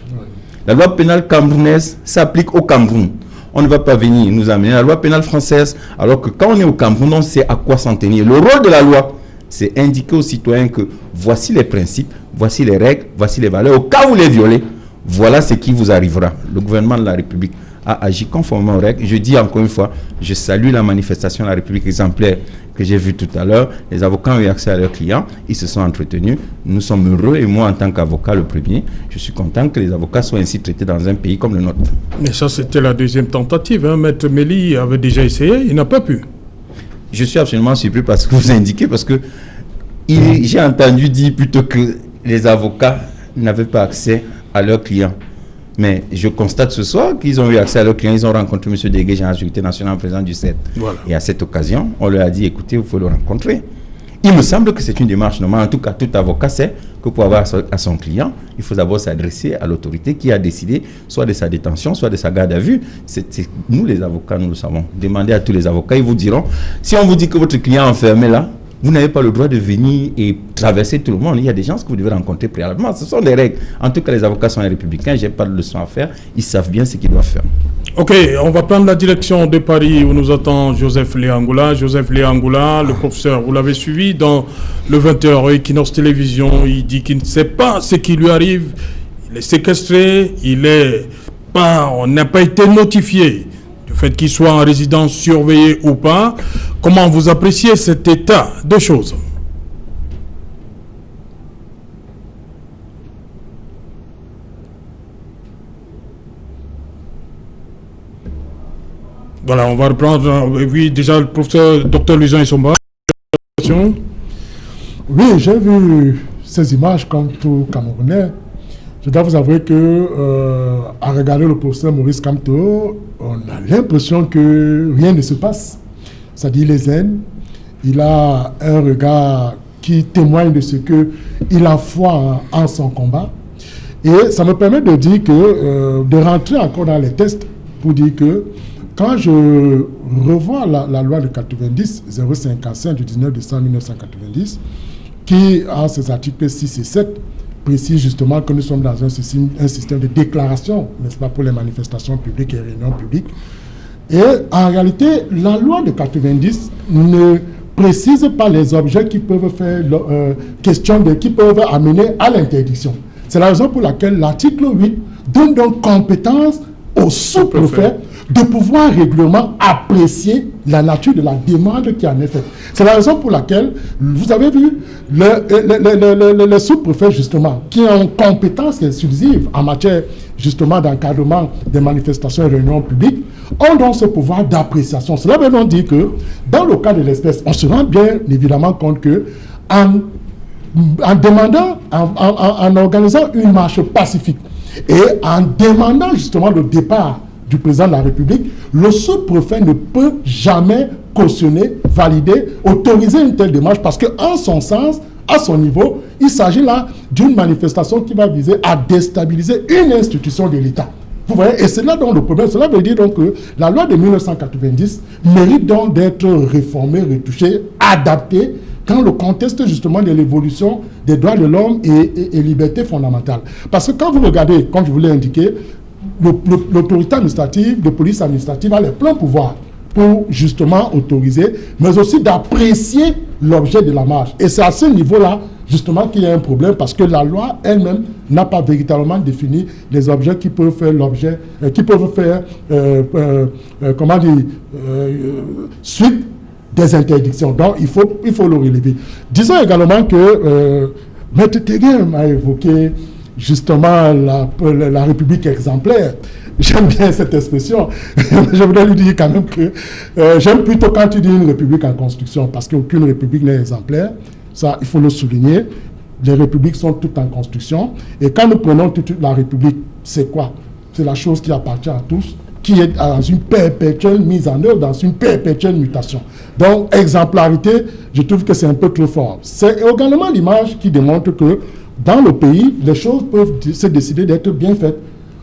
La loi pénale camerounaise s'applique au Cameroun. On ne va pas venir nous amener la loi pénale française, alors que quand on est au Cameroun, on sait à quoi s'en tenir. Le rôle de la loi, c'est indiquer aux citoyens que voici les principes, voici les règles, voici les valeurs. Au cas où les violez, voilà ce qui vous arrivera. Le gouvernement de la République a agi conformément aux règles. Je dis encore une fois, je salue la manifestation de la République exemplaire que j'ai vue tout à l'heure. Les avocats ont eu accès à leurs clients, ils se sont entretenus. Nous sommes heureux, et moi en tant qu'avocat le premier, je suis content que les avocats soient ainsi traités dans un pays comme le nôtre.
Mais ça, c'était la deuxième tentative. Hein. Maître Méli avait déjà essayé, il n'a pas pu.
Je suis absolument surpris parce que vous indiquez, parce que j'ai entendu dire plutôt que les avocats n'avaient pas accès à leurs clients. Mais je constate ce soir qu'ils ont eu accès à leurs clients, ils ont rencontré M. Dégué, général de la sécurité nationale, président du CED. Voilà. Et à cette occasion, on leur a dit, écoutez, vous faut le rencontrer. Il me semble que c'est une démarche normale. En tout cas, tout avocat sait que pour avoir à son client, il faut d'abord s'adresser à l'autorité qui a décidé soit de sa détention, soit de sa garde à vue. Nous, les avocats, nous le savons. Demandez à tous les avocats, ils vous diront, si on vous dit que votre client est enfermé là, vous n'avez pas le droit de venir et traverser tout le monde. Il y a des gens que vous devez rencontrer préalablement. Ce sont des règles. En tout cas, les avocats sont les républicains. Je n'ai pas de leçon à faire. Ils savent bien ce qu'ils doivent faire.
Ok, on va prendre la direction de Paris où nous attend Joseph Léangoula. Joseph Léangoula, le professeur, vous l'avez suivi dans le 20h Equinox Télévision. Il dit qu'il ne sait pas ce qui lui arrive. Il est séquestré. On n'a pas été notifié du fait qu'il soit en résidence surveillée ou pas. Comment vous appréciez cet état de choses? Voilà, on va reprendre. Oui, déjà, le professeur Dr Luisan Issomba.
Oui, j'ai vu ces images comme tout Camerounais. Je dois vous avouer que, à regarder le professeur Maurice Kamto, on a l'impression que rien ne se passe. C'est-à-dire, il est zen, il a un regard qui témoigne de ce qu'il a foi en son combat. Et ça me permet de dire que, de rentrer encore dans les tests pour dire que, quand je revois la loi de 90, 055 du 19 décembre 1990, qui, en ses articles 6 et 7, précise justement que nous sommes dans un système de déclaration, n'est-ce pas, pour les manifestations publiques et réunions publiques. Et en réalité, la loi de 90 ne précise pas les objets qui peuvent faire qui peuvent amener à l'interdiction. C'est la raison pour laquelle l'article 8 donne donc compétence au sous-préfet de pouvoir régulièrement apprécier la nature de la demande qui en est faite. C'est la raison pour laquelle, vous avez vu, les sous-préfets, justement, qui ont compétence exclusive en matière, justement, d'encadrement des manifestations et réunions publiques, ont donc ce pouvoir d'appréciation. Cela veut donc dire que, dans le cas de l'espèce, on se rend bien évidemment compte que, en demandant, en organisant une marche pacifique, et en demandant justement le départ du président de la République, le sous-préfet ne peut jamais cautionner, valider, autoriser une telle démarche parce qu'en son sens, à son niveau, il s'agit là d'une manifestation qui va viser à déstabiliser une institution de l'État. Vous voyez, et c'est là donc le problème. Cela veut dire donc que la loi de 1990 mérite donc d'être réformée, retouchée, adaptée dans le contexte justement de l'évolution des droits de l'homme et libertés fondamentales. Parce que quand vous regardez, comme je vous l'ai indiqué, l'autorité administrative, de police administrative a les pleins pouvoirs pour justement autoriser, mais aussi d'apprécier l'objet de la marche. Et c'est à ce niveau-là, justement, qu'il y a un problème, parce que la loi elle-même n'a pas véritablement défini les objets qui peuvent faire l'objet, qui peuvent faire, comment dire, suite des interdictions. Donc, il faut le relever. Disons également que Maître Teguin a évoqué justement la République exemplaire. J'aime bien cette expression. Je voudrais lui dire quand même que j'aime plutôt quand tu dis une République en construction, parce qu'aucune République n'est exemplaire. Ça, il faut le souligner. Les républiques sont toutes en construction. Et quand nous prenons toute la République, c'est quoi? C'est la chose qui appartient à tous, qui est dans une perpétuelle mise en œuvre, dans une perpétuelle mutation. Donc, exemplarité, je trouve que c'est un peu trop fort. C'est également l'image qui démontre que dans le pays, les choses peuvent se décider d'être bien faites.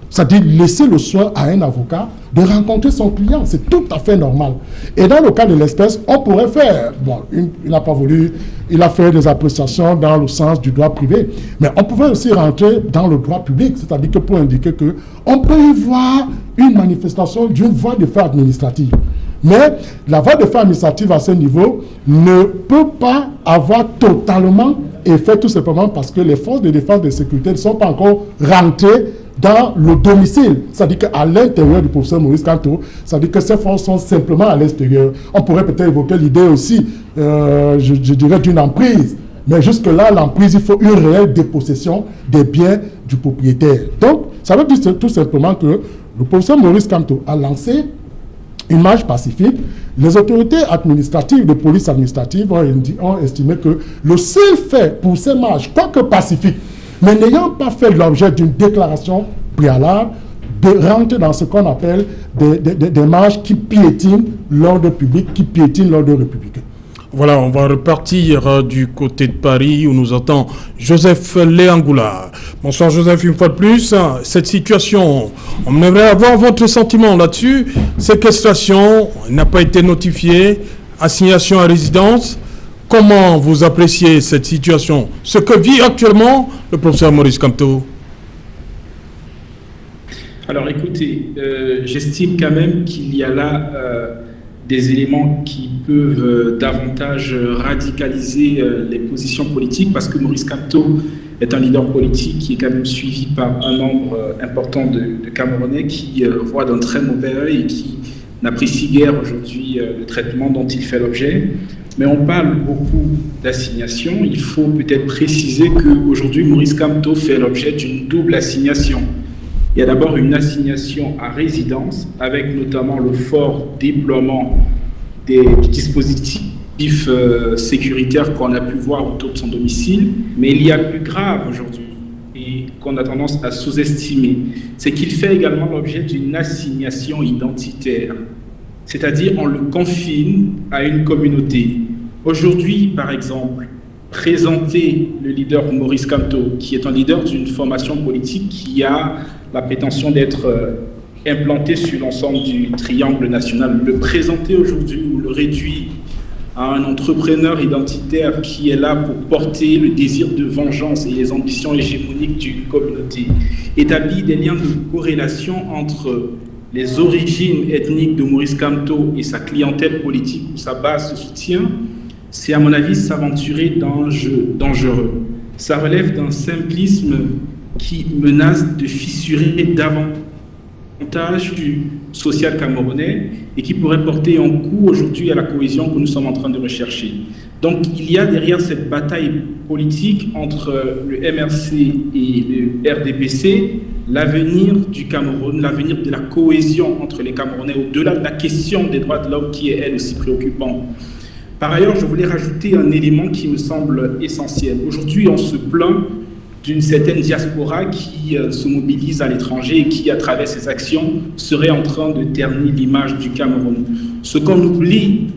C'est-à-dire laisser le soin à un avocat de rencontrer son client. C'est tout à fait normal. Et dans le cas de l'espèce, on pourrait faire, bon, il n'a pas voulu, il a fait des appréciations dans le sens du droit privé, mais on pouvait aussi rentrer dans le droit public, c'est-à-dire que pour indiquer qu'on peut y voir une manifestation d'une voie de fait administrative. Mais la voie de fait administrative à ce niveau ne peut pas avoir totalement effet, tout simplement parce que les forces de défense et de sécurité ne sont pas encore rentrées dans le domicile. C'est-à-dire qu'à l'intérieur du professeur Maurice Kamto, c'est-à-dire que ces forces sont simplement à l'extérieur. On pourrait peut-être évoquer l'idée aussi, je dirais, d'une emprise. Mais jusque-là, l'emprise, il faut une réelle dépossession des biens du propriétaire. Donc, ça veut dire tout simplement que le professeur Maurice Kamto a lancé une marche pacifique. Les autorités administratives, de police administrative ont estimé que le seul fait pour ces marches, quoique pacifiques, mais n'ayant pas fait l'objet d'une déclaration préalable, de rentrer dans ce qu'on appelle des marches qui piétinent l'ordre public, qui piétinent l'ordre républicain.
Voilà, on va repartir du côté de Paris où nous attend Joseph Léangoula. Bonsoir Joseph, une fois de plus. Cette situation, on aimerait avoir votre sentiment là-dessus. Séquestration n'a pas été notifiée, assignation à résidence. Comment vous appréciez cette situation? Ce que vit actuellement le professeur Maurice Kamto?
Alors écoutez, j'estime quand même qu'il y a là des éléments qui peuvent davantage radicaliser les positions politiques, parce que Maurice Kamto est un leader politique qui est quand même suivi par un nombre important de Camerounais qui voient d'un très mauvais œil et qui n'apprécient guère aujourd'hui le traitement dont il fait l'objet. Mais on parle beaucoup d'assignation. Il faut peut-être préciser qu'aujourd'hui, Maurice Kamto fait l'objet d'une double assignation. Il y a d'abord une assignation à résidence, avec notamment le fort déploiement des dispositifs sécuritaires qu'on a pu voir autour de son domicile. Mais il y a plus grave aujourd'hui, et qu'on a tendance à sous-estimer, c'est qu'il fait également l'objet d'une assignation identitaire. C'est-à-dire on le confine à une communauté. Aujourd'hui, par exemple, présenter le leader Maurice Kamto, qui est un leader d'une formation politique qui a la prétention d'être implanté sur l'ensemble du triangle national, le présenter aujourd'hui ou le réduire à un entrepreneur identitaire qui est là pour porter le désir de vengeance et les ambitions hégémoniques d'une communauté, établit des liens de corrélation entre les origines ethniques de Maurice Kamto et sa clientèle politique ou sa base de soutien, c'est à mon avis s'aventurer dans un jeu dangereux. Ça relève d'un simplisme qui menace de fissurer davantage du social camerounais et qui pourrait porter un coup aujourd'hui à la cohésion que nous sommes en train de rechercher. Donc il y a derrière cette bataille politique entre le MRC et le RDPC l'avenir du Cameroun, l'avenir de la cohésion entre les Camerounais, au-delà de la question des droits de l'homme qui est elle aussi préoccupante. Par ailleurs, je voulais rajouter un élément qui me semble essentiel. Aujourd'hui, on se plaint d'une certaine diaspora qui se mobilise à l'étranger et qui, à travers ses actions, serait en train de ternir l'image du Cameroun. Ce qu'on oublie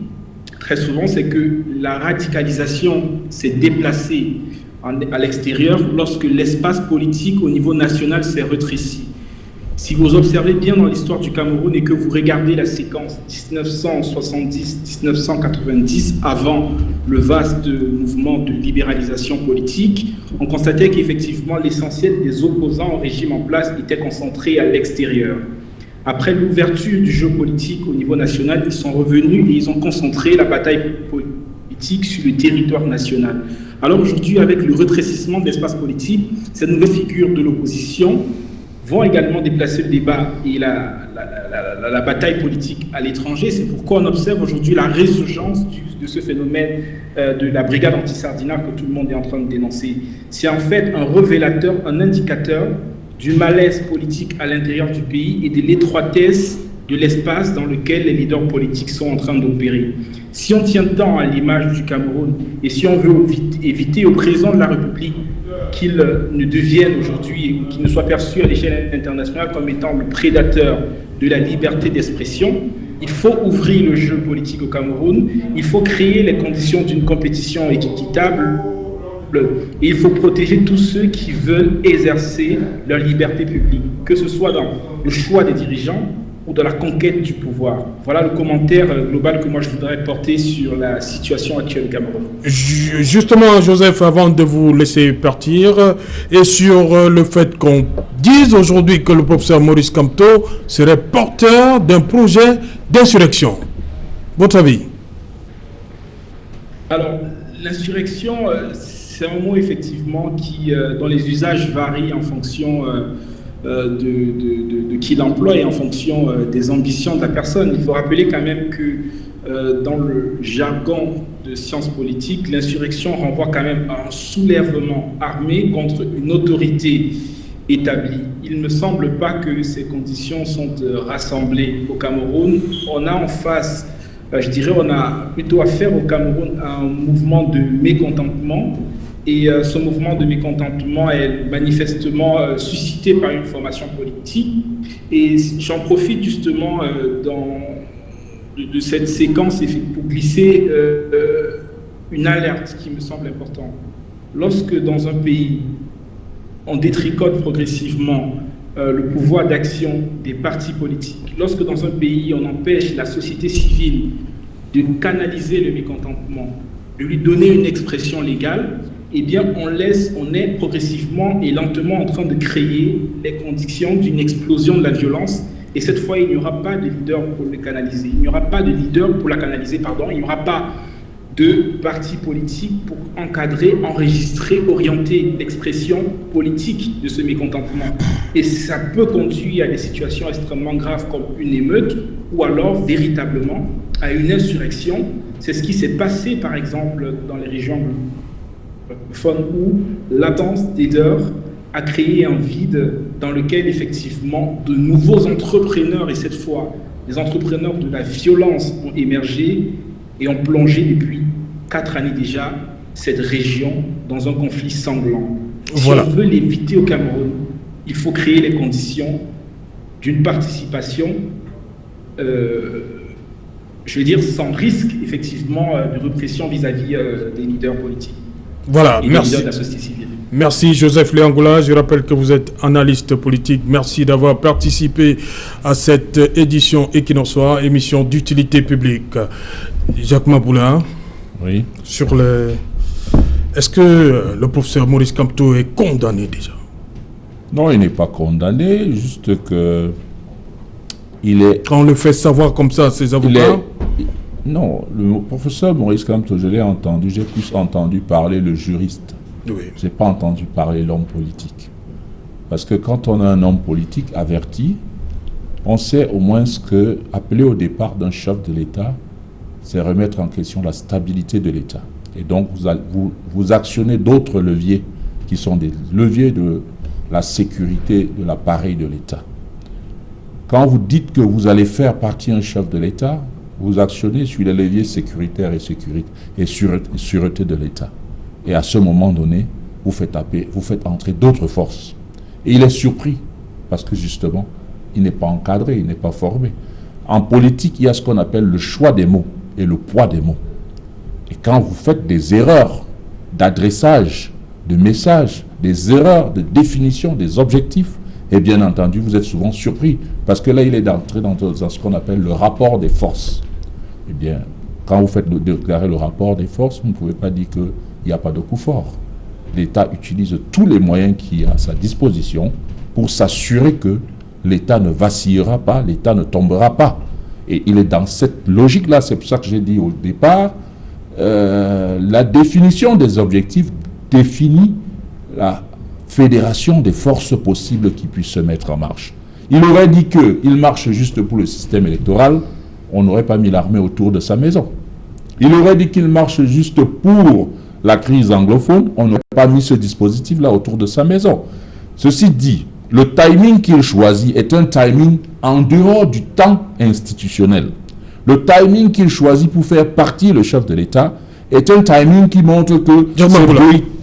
très souvent, c'est que la radicalisation s'est déplacée à l'extérieur lorsque l'espace politique au niveau national s'est rétréci. Si vous observez bien dans l'histoire du Cameroun et que vous regardez la séquence 1970-1990, avant le vaste mouvement de libéralisation politique, on constatait qu'effectivement l'essentiel des opposants au régime en place était concentré à l'extérieur. Après l'ouverture du jeu politique au niveau national, ils sont revenus et ils ont concentré la bataille politique sur le territoire national. Alors aujourd'hui, avec le rétrécissement de l'espace politique, ces nouvelles figures de l'opposition vont également déplacer le débat et la bataille politique à l'étranger. C'est pourquoi on observe aujourd'hui la résurgence de ce phénomène de la brigade anti-Sardina que tout le monde est en train de dénoncer. C'est en fait un révélateur, un indicateur du malaise politique à l'intérieur du pays et de l'étroitesse de l'espace dans lequel les leaders politiques sont en train d'opérer. Si on tient tant à l'image du Cameroun et si on veut éviter au président de la République qu'il ne devienne aujourd'hui, qu'il ne soit perçu à l'échelle internationale comme étant le prédateur de la liberté d'expression, il faut ouvrir le jeu politique au Cameroun, il faut créer les conditions d'une compétition équitable et il faut protéger tous ceux qui veulent exercer leur liberté publique, que ce soit dans le choix des dirigeants ou dans la conquête du pouvoir. Voilà le commentaire global que moi je voudrais porter sur la situation actuelle au Cameroun.
Justement, Joseph, avant de vous laisser partir, et sur le fait qu'on dise aujourd'hui que le professeur Maurice Kamto serait porteur d'un projet d'insurrection. Votre avis?
Alors, l'insurrection, c'est un mot effectivement qui, dont les usages varient en fonction de qui l'emploie et en fonction des ambitions de la personne. Il faut rappeler quand même que dans le jargon de sciences politiques, l'insurrection renvoie quand même à un soulèvement armé contre une autorité établie. Il ne me semble pas que ces conditions sont rassemblées au Cameroun. On a en face, je dirais, on a plutôt affaire au Cameroun à un mouvement de mécontentement Et ce mouvement de mécontentement est manifestement suscité par une formation politique. Et j'en profite justement de cette séquence pour glisser une alerte qui me semble importante. Lorsque dans un pays, on détricote progressivement le pouvoir d'action des partis politiques, lorsque dans un pays, on empêche la société civile de canaliser le mécontentement, de lui donner une expression légale, eh bien, on est progressivement et lentement en train de créer les conditions d'une explosion de la violence. Et cette fois, il n'y aura pas de leader pour le canaliser. Il n'y aura pas de leader pour la canaliser, pardon. Il n'y aura pas de parti politique pour encadrer, enregistrer, orienter l'expression politique de ce mécontentement. Et ça peut conduire à des situations extrêmement graves comme une émeute ou alors véritablement à une insurrection. C'est ce qui s'est passé, par exemple, dans les régions où l'absence d'leaders a créé un vide dans lequel effectivement de nouveaux entrepreneurs, et cette fois les entrepreneurs de la violence, ont émergé et ont plongé depuis 4 années déjà cette région dans un conflit sanglant.
Voilà.
Si on veut l'éviter au Cameroun, il faut créer les conditions d'une participation je veux dire sans risque effectivement de répression vis-à-vis des leaders politiques.
Voilà, merci.
De la société civile.
Merci Joseph Léangoula, je rappelle que vous êtes analyste politique. Merci d'avoir participé à cette édition Equinoxois, émission d'utilité publique. Jacques Maboula,
oui.
Sur le... Est-ce que le professeur Maurice Kamto est condamné déjà?
Non, il n'est pas condamné, juste que il est...
Quand on le fait savoir comme ça à ses avocats?
Non, le professeur Maurice Kamto, je l'ai entendu, j'ai plus entendu parler le juriste.
Oui.
Je n'ai pas entendu parler l'homme politique. Parce que quand on a un homme politique averti, on sait au moins ce que appeler au départ d'un chef de l'État, c'est remettre en question la stabilité de l'État. Et donc vous actionnez d'autres leviers qui sont des leviers de la sécurité de l'appareil de l'État. Quand vous dites que vous allez faire partie un chef de l'État, vous actionnez sur les leviers sécuritaires et sûreté de l'État. Et à ce moment donné, vous faites entrer d'autres forces. Et il est surpris, parce que justement, il n'est pas encadré, il n'est pas formé. En politique, il y a ce qu'on appelle le choix des mots et le poids des mots. Et quand vous faites des erreurs d'adressage, de message, des erreurs de définition des objectifs, et bien entendu, vous êtes souvent surpris, parce que là, il est entré dans ce qu'on appelle le rapport des forces. Eh bien, quand vous faites déclarer le rapport des forces, vous ne pouvez pas dire qu'il n'y a pas de coup fort. L'État utilise tous les moyens qu'il a à sa disposition pour s'assurer que l'État ne vacillera pas, l'État ne tombera pas. Et il est dans cette logique-là, c'est pour ça que j'ai dit au départ, la définition des objectifs définit la fédération des forces possibles qui puissent se mettre en marche. Il aurait dit qu'il marche juste pour le système électoral, on n'aurait pas mis l'armée autour de sa maison. Il aurait dit qu'il marche juste pour la crise anglophone, on n'aurait pas mis ce dispositif-là autour de sa maison. Ceci dit, le timing qu'il choisit est un timing en dehors du temps institutionnel. Le timing qu'il choisit pour faire partie le chef de l'État est un timing qui montre que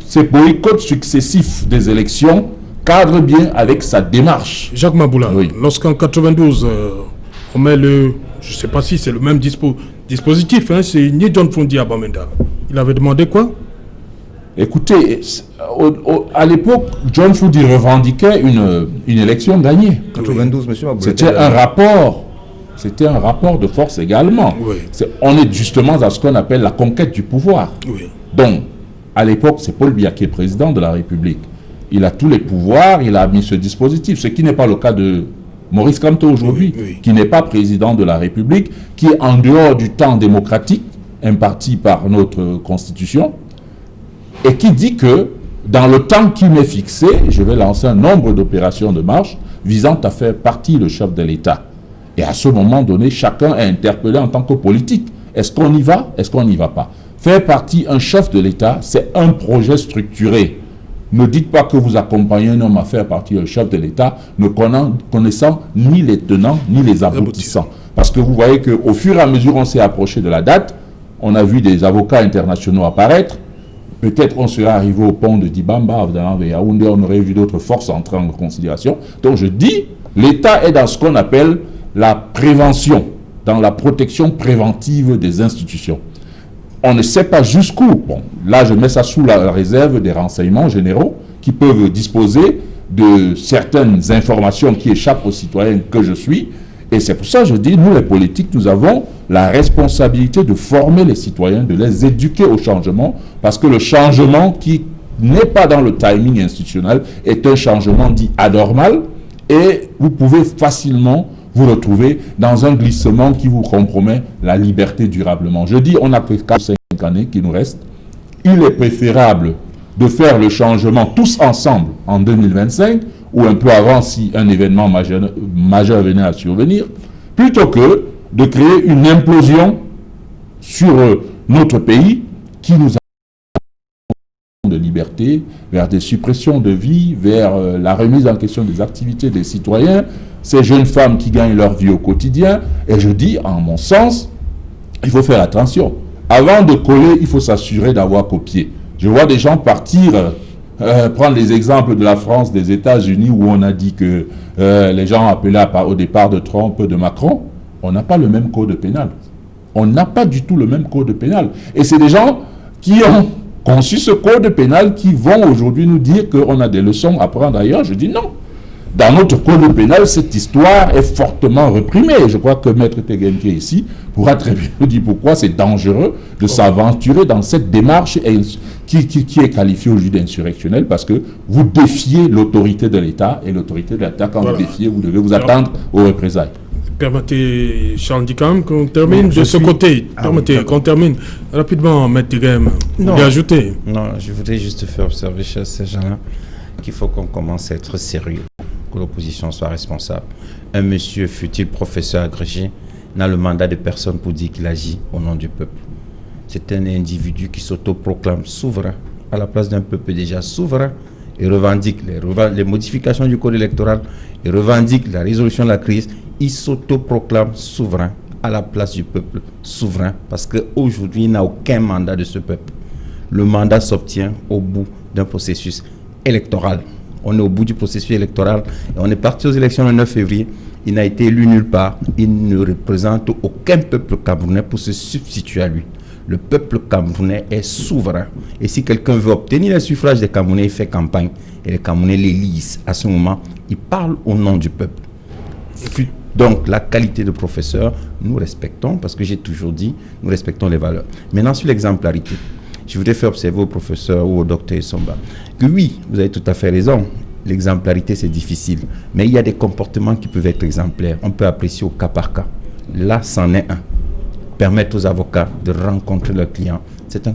ces boycotts successifs des élections cadrent bien avec sa démarche.
Jacques Maboula, oui. Lorsqu'en 92, on met le... Je ne sais pas si c'est le même dispositif, hein, c'est Ni John Fundi Abamenda. Il avait demandé quoi?
Écoutez, à l'époque, John Fundi revendiquait une élection gagnée.
92, monsieur Maboula.
C'était un rapport de force également.
Oui.
On est justement dans ce qu'on appelle la conquête du pouvoir.
Oui.
Donc, à l'époque, c'est Paul Biya qui est président de la République. Il a tous les pouvoirs, il a mis ce dispositif, ce qui n'est pas le cas de Maurice Kamto aujourd'hui, qui n'est pas président de la République, qui est en dehors du temps démocratique imparti par notre Constitution, et qui dit que dans le temps qui m'est fixé, je vais lancer un nombre d'opérations de marche visant à faire partie le chef de l'État. Et à ce moment donné, chacun est interpellé en tant que politique. Est-ce qu'on y va? Est-ce qu'on n'y va pas? Faire partie un chef de l'État, c'est un projet structuré. Ne dites pas que vous accompagnez un homme à faire partie d'un chef de l'État, ne connaissant ni les tenants ni les aboutissants. Parce que vous voyez qu'au fur et à mesure on s'est approché de la date, on a vu des avocats internationaux apparaître,
peut-être on serait arrivé au pont de Dibamba, vers Yaoundé, on aurait vu d'autres forces entrer en considération. Donc je dis, l'État est dans ce qu'on appelle la prévention, dans la protection préventive des institutions. On ne sait pas jusqu'où. Bon, là, je mets ça sous la réserve des renseignements généraux qui peuvent disposer de certaines informations qui échappent aux citoyens que je suis. Et c'est pour ça que je dis, nous les politiques, nous avons la responsabilité de former les citoyens, de les éduquer au changement, parce que le changement qui n'est pas dans le timing institutionnel est un changement dit anormal, et vous pouvez facilement vous retrouver dans un glissement qui vous compromet la liberté durablement. Je dis, on n'a que 4-5 années qui nous restent. Il est préférable de faire le changement tous ensemble en 2025, ou un peu avant si un événement majeur venait à survenir, plutôt que de créer une implosion sur notre pays qui nous a de liberté, vers des suppressions de vie, vers la remise en question des activités des citoyens, ces jeunes femmes qui gagnent leur vie au quotidien. Et je dis, en mon sens, il faut faire attention. Avant de coller, il faut s'assurer d'avoir copié. Je vois des gens partir, prendre les exemples de la France, des États-Unis, où on a dit que les gens appelaient au départ de Trump, de Macron. On n'a pas le même code pénal. On n'a pas du tout le même code pénal. Et c'est des gens qui ont conçu ce code pénal qui vont aujourd'hui nous dire qu'on a des leçons à prendre ailleurs. Je dis non. Dans notre code pénal, cette histoire est fortement réprimée. Je crois que Maître Tegenke ici pourra très bien nous dire pourquoi c'est dangereux de s'aventurer dans cette démarche qui est qualifiée aujourd'hui d'insurrectionnelle, parce que vous défiez l'autorité de l'État, et l'autorité de l'État, quand vous défiez, vous devez vous attendre aux représailles.
Permettez, Charles Dicam, qu'on termine de ce côté. Permettez qu'on termine rapidement, Maître Tegem. Vous voulez ajouter?
Non, je voudrais juste faire observer chez ces gens-là qu'il faut qu'on commence à être sérieux, que l'opposition soit responsable. Un monsieur, fut-il professeur agrégé, n'a le mandat de personne pour dire qu'il agit au nom du peuple. C'est un individu qui s'autoproclame souverain, à la place d'un peuple déjà souverain, et revendique les modifications du code électoral, et revendique la résolution de la crise. Il s'autoproclame souverain à la place du peuple souverain, parce qu'aujourd'hui, il n'a aucun mandat de ce peuple. Le mandat s'obtient au bout d'un processus électoral. On est au bout du processus électoral et on est parti aux élections le 9 février. Il n'a été élu nulle part. Il ne représente aucun peuple camerounais pour se substituer à lui. Le peuple camerounais est souverain. Et si quelqu'un veut obtenir le suffrage des Camerounais, il fait campagne. Et les Camerounais l'élisent. À ce moment, il parle au nom du peuple. Donc, la qualité de professeur, nous respectons, parce que j'ai toujours dit, nous respectons les valeurs. Maintenant, sur l'exemplarité, je voudrais faire observer au professeur ou au docteur Somba que oui, vous avez tout à fait raison, l'exemplarité c'est difficile, mais il y a des comportements qui peuvent être exemplaires. On peut apprécier au cas par cas. Là, c'en est un. Permettre aux avocats de rencontrer leurs clients, c'est un